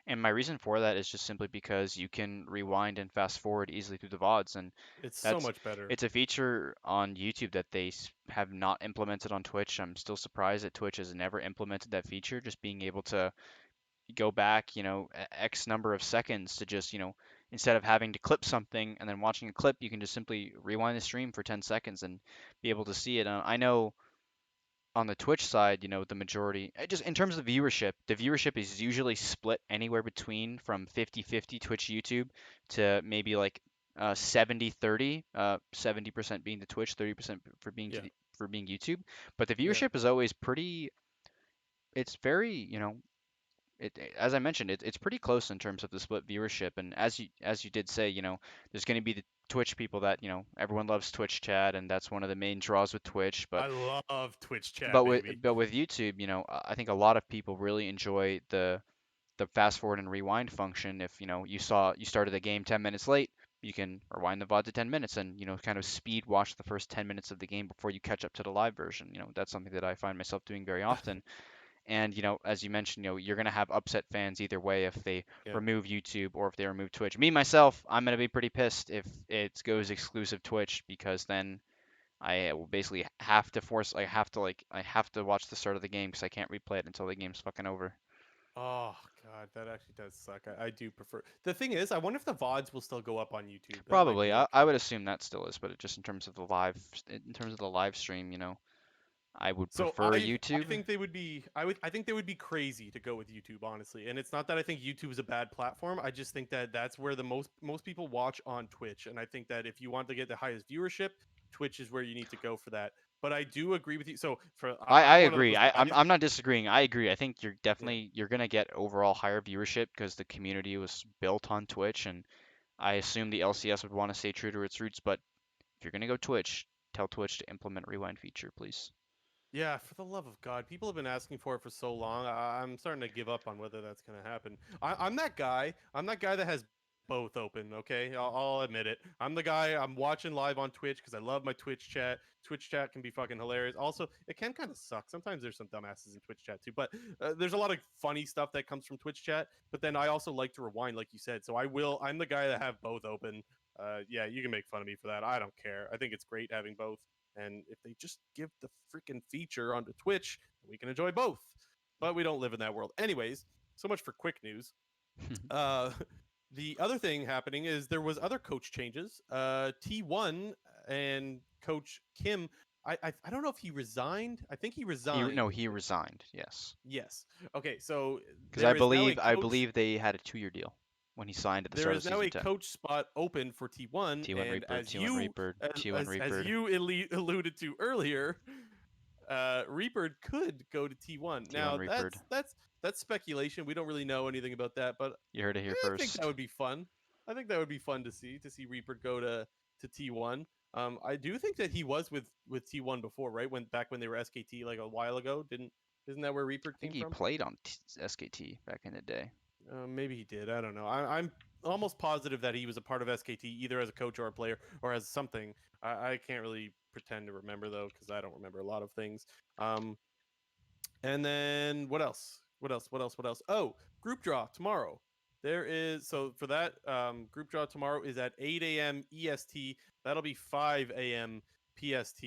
S2: And my reason for that is just simply because you can rewind and fast forward easily through the VODs, and
S1: It's so
S2: that's
S1: much better.
S2: it's a feature on YouTube that they have not implemented on Twitch. I'm still surprised that Twitch has never implemented that feature, just being able to go back, X number of seconds to just, instead of having to clip something and then watching a clip, you can just simply rewind the stream for 10 seconds and be able to see it. I know on the Twitch side, the majority, just in terms of viewership, the viewership is usually split anywhere between from 50-50 Twitch YouTube to maybe like 70-30, 70% being the Twitch, 30% for being
S1: Yeah,
S2: for being YouTube. But the
S1: yeah.
S2: viewership is always pretty, it's very, as I mentioned, it's pretty close in terms of the split viewership. And as you did say, there's going to be the Twitch people that everyone loves Twitch chat, and that's one of the main draws with Twitch. But
S1: I love Twitch chat,
S2: but with
S1: baby.
S2: but with YouTube, I think a lot of people really enjoy the fast forward and rewind function. If you started the game 10 minutes late, you can rewind the VOD to 10 minutes and kind of speed watch the first 10 minutes of the game before you catch up to the live version. That's something that I find myself doing very often. And as you mentioned, you're gonna have upset fans either way if they
S1: Yeah.
S2: remove YouTube or if they remove Twitch. Me myself, I'm gonna be pretty pissed if it goes exclusive Twitch because then I will basically have to I have to watch the start of the game because I can't replay it until the game's fucking over.
S1: Oh God, that actually does suck. I do prefer. The thing is, I wonder if the VODs will still go up on YouTube. That might
S2: Probably,
S1: be
S2: I
S1: okay.
S2: would assume that still is, but just in terms of the live stream, I would
S1: So
S2: prefer
S1: I
S2: YouTube.
S1: think they would be I think they would be crazy to go with YouTube, honestly. And it's not that I think YouTube is a bad platform. I just think that that's where the most people watch on Twitch, and I think that if you want to get the highest viewership, Twitch is where you need to go for that. But I do agree with you. So
S2: I
S1: I'm one of
S2: agree.
S1: those
S2: I'm
S1: guys.
S2: I'm not disagreeing. I agree. I think
S1: Yeah.
S2: you're gonna get overall higher viewership because the community was built on Twitch, and I assume the LCS would want to stay true to its roots. But if you're gonna go Twitch, tell Twitch to implement rewind feature, please.
S1: Yeah, for the love of God, people have been asking for it for so long. I'm starting to give up on whether that's going to happen. I'm that guy. I'm that guy that has both open. Okay, I'll admit it. I'm the guy. I'm watching live on Twitch because I love my Twitch chat. Twitch chat can be fucking hilarious. Also, it can kind of suck. Sometimes there's some dumbasses in Twitch chat too, but there's a lot of funny stuff that comes from Twitch chat. But then I also like to rewind, like you said. So I will. I'm the guy that have both open. Yeah, you can make fun of me for that. I don't care. I think it's great having both. And if they just give the freaking feature onto Twitch, we can enjoy both. But we don't live in that world. Anyways, so much for quick news. Uh, the other thing happening is there was other coach changes. T1 and Coach Kim. I don't know if he resigned. I think he
S2: No,
S1: resigned.
S2: he resigned. Yes,
S1: Yes. Okay. So
S2: because I
S1: there is now a
S2: believe I
S1: coach.
S2: believe they had a 2-year deal when he signed at the
S1: There
S2: start
S1: is
S2: of
S1: now
S2: season
S1: a
S2: 10.
S1: coach spot open for T1,
S2: T1
S1: and
S2: Reaper, T1 Reaper, T1
S1: as
S2: Reaper,
S1: you alluded to earlier, Reaper could go to T1.
S2: T1
S1: Now
S2: Reaper.
S1: that's speculation. We don't really know anything about that, but
S2: You heard it here
S1: I think that
S2: first.
S1: would be fun. I think that would be fun to see Reaper go to T1. I do think that he was with T1 before, right? When they were SKT like a while ago. Didn't Isn't that where Reaper
S2: I think
S1: came
S2: he
S1: from?
S2: played on SKT back in the day.
S1: Maybe he did. I don't know. I'm almost positive that he was a part of SKT either as a coach or a player or as something. I can't really pretend to remember though because I don't remember a lot of things. Um, and then what else? What else? What else? What else? Oh, group draw tomorrow. There is so for that group draw tomorrow is at 8 a.m. EST. That'll be 5 a.m. PST.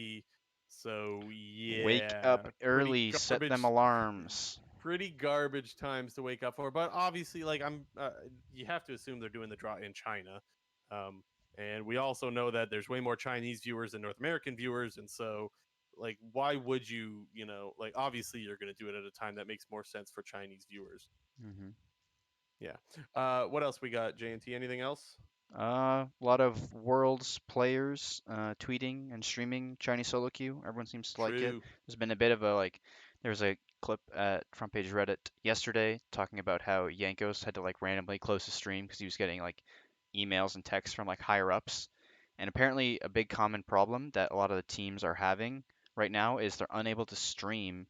S1: So
S2: Wake
S1: yeah,
S2: up
S1: pretty
S2: early, set them
S1: garbage
S2: alarms.
S1: pretty garbage times to wake up for. But obviously, like you have to assume they're doing the draw in China, um, and we also know that there's way more Chinese viewers than North American viewers, and so like why would you like obviously you're going to do it at a time that makes more sense for Chinese viewers.
S2: Hmm.
S1: Yeah. What else we got? JNT? Anything else?
S2: A lot of world's players tweeting and streaming Chinese solo queue. Everyone seems to like it.
S1: True.
S2: There's been a bit of a like There was a clip at front page Reddit yesterday talking about how Yankos had to like randomly close the stream because he was getting like emails and texts from like higher ups. And apparently, a big common problem that a lot of the teams are having right now is they're unable to stream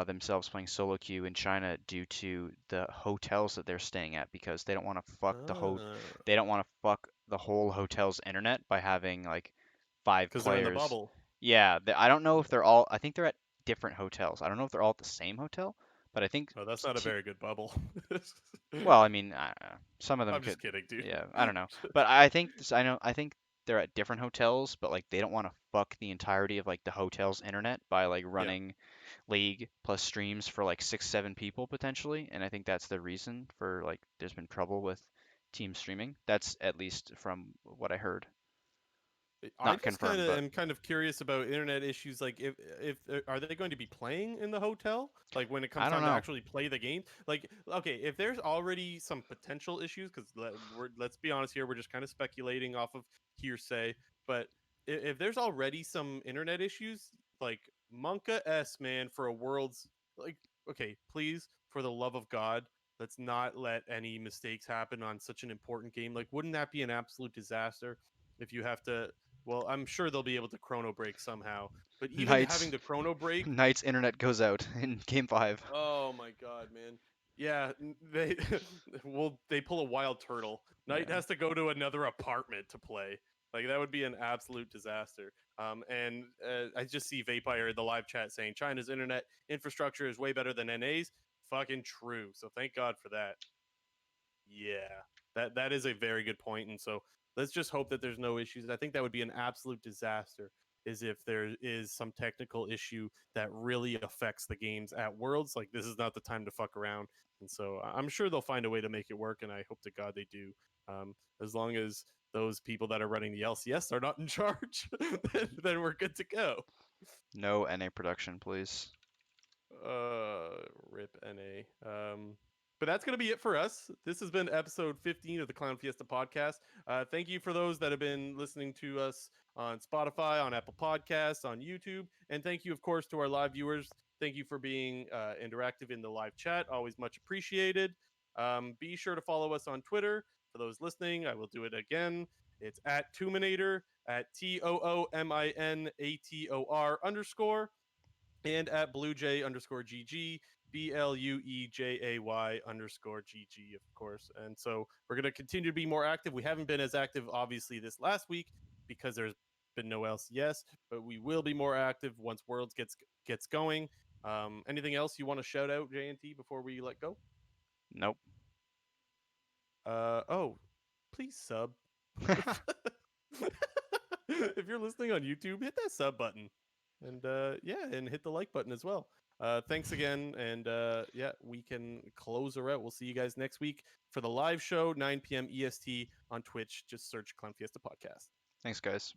S2: themselves playing solo queue in China due to the hotels that they're staying at because they don't want to fuck
S1: Ah,
S2: they don't want to fuck the whole hotel's internet by having like five
S1: because they're in the
S2: players.
S1: bubble.
S2: Yeah, I don't know if they're all. I think they're at different hotels. I don't know if they're all at the same hotel, but I think
S1: Oh, that's not a very good bubble.
S2: well, I mean, some of them
S1: I'm
S2: could.
S1: just kidding, dude.
S2: Yeah, I don't know, but I think I know. I think they're at different hotels, but like they don't want to fuck the entirety of like the hotel's internet by like
S1: Yeah.
S2: running league plus streams for like 6, 7 people potentially, and I think that's the reason for like there's been trouble with team streaming. That's at least from what I heard.
S1: I
S2: Not
S1: just
S2: confirmed, but
S1: kind of curious about internet issues. Like, if are they going to be playing in the hotel? Like when it comes
S2: I don't
S1: time to
S2: know.
S1: actually play the game? Like, okay, if there's already some potential issues, because let's be honest here, we're just kind of speculating off of hearsay. But if there's already some internet issues, like Monka S man for a world's like, okay, please for the love of God. Let's not let any mistakes happen on such an important game. Like, wouldn't that be an absolute disaster if you have to well, I'm sure they'll be able to chrono break somehow. But even having
S2: Knights
S1: to chrono break,
S2: Knight's internet goes out in game 5.
S1: oh my god, man. Yeah, they well they pull a wild turtle. Knight
S2: Yeah.
S1: has to go to another apartment to play. Like that would be an absolute disaster. And I just see Vampire in the live chat saying China's internet infrastructure is way better than NA's. Fucking true. So thank God for that. Yeah, that is a very good point, and so let's just hope that there's no issues. I think that would be an absolute disaster, is if there is some technical issue that really affects the games at Worlds. Like this is not the time to fuck around, and so I'm sure they'll find a way to make it work, and I hope to God they do. As long as those people that are running the LCS are not in charge, then we're good to go.
S2: No NA production, please.
S1: Rip NA. But that's gonna be it for us. This has been episode 15 of the Clown Fiesta podcast. Thank you for those that have been listening to us on Spotify, on Apple Podcasts, on YouTube, and thank you, of course, to our live viewers. Thank you for being interactive in the live chat. Always much appreciated. Be sure to follow us on Twitter. For those listening, I will do it again. It's at Toominator at TOOMINATOR underscore and at bluejay underscore GG, BLUEJAY underscore GG, of course. And so we're going to continue to be more active. We haven't been as active, obviously, this last week because there's been no LCS, but we will be more active once Worlds gets going. Anything else you want to shout out, JNT, before we let go?
S2: Nope.
S1: Oh, please sub. If you're listening on YouTube, hit that sub button, and yeah, and hit the like button as well. Thanks again, and yeah, we can close her out. We'll see you guys next week for the live show, 9 p.m. EST on Twitch. Just search Clown Fiesta Podcast.
S2: Thanks, guys.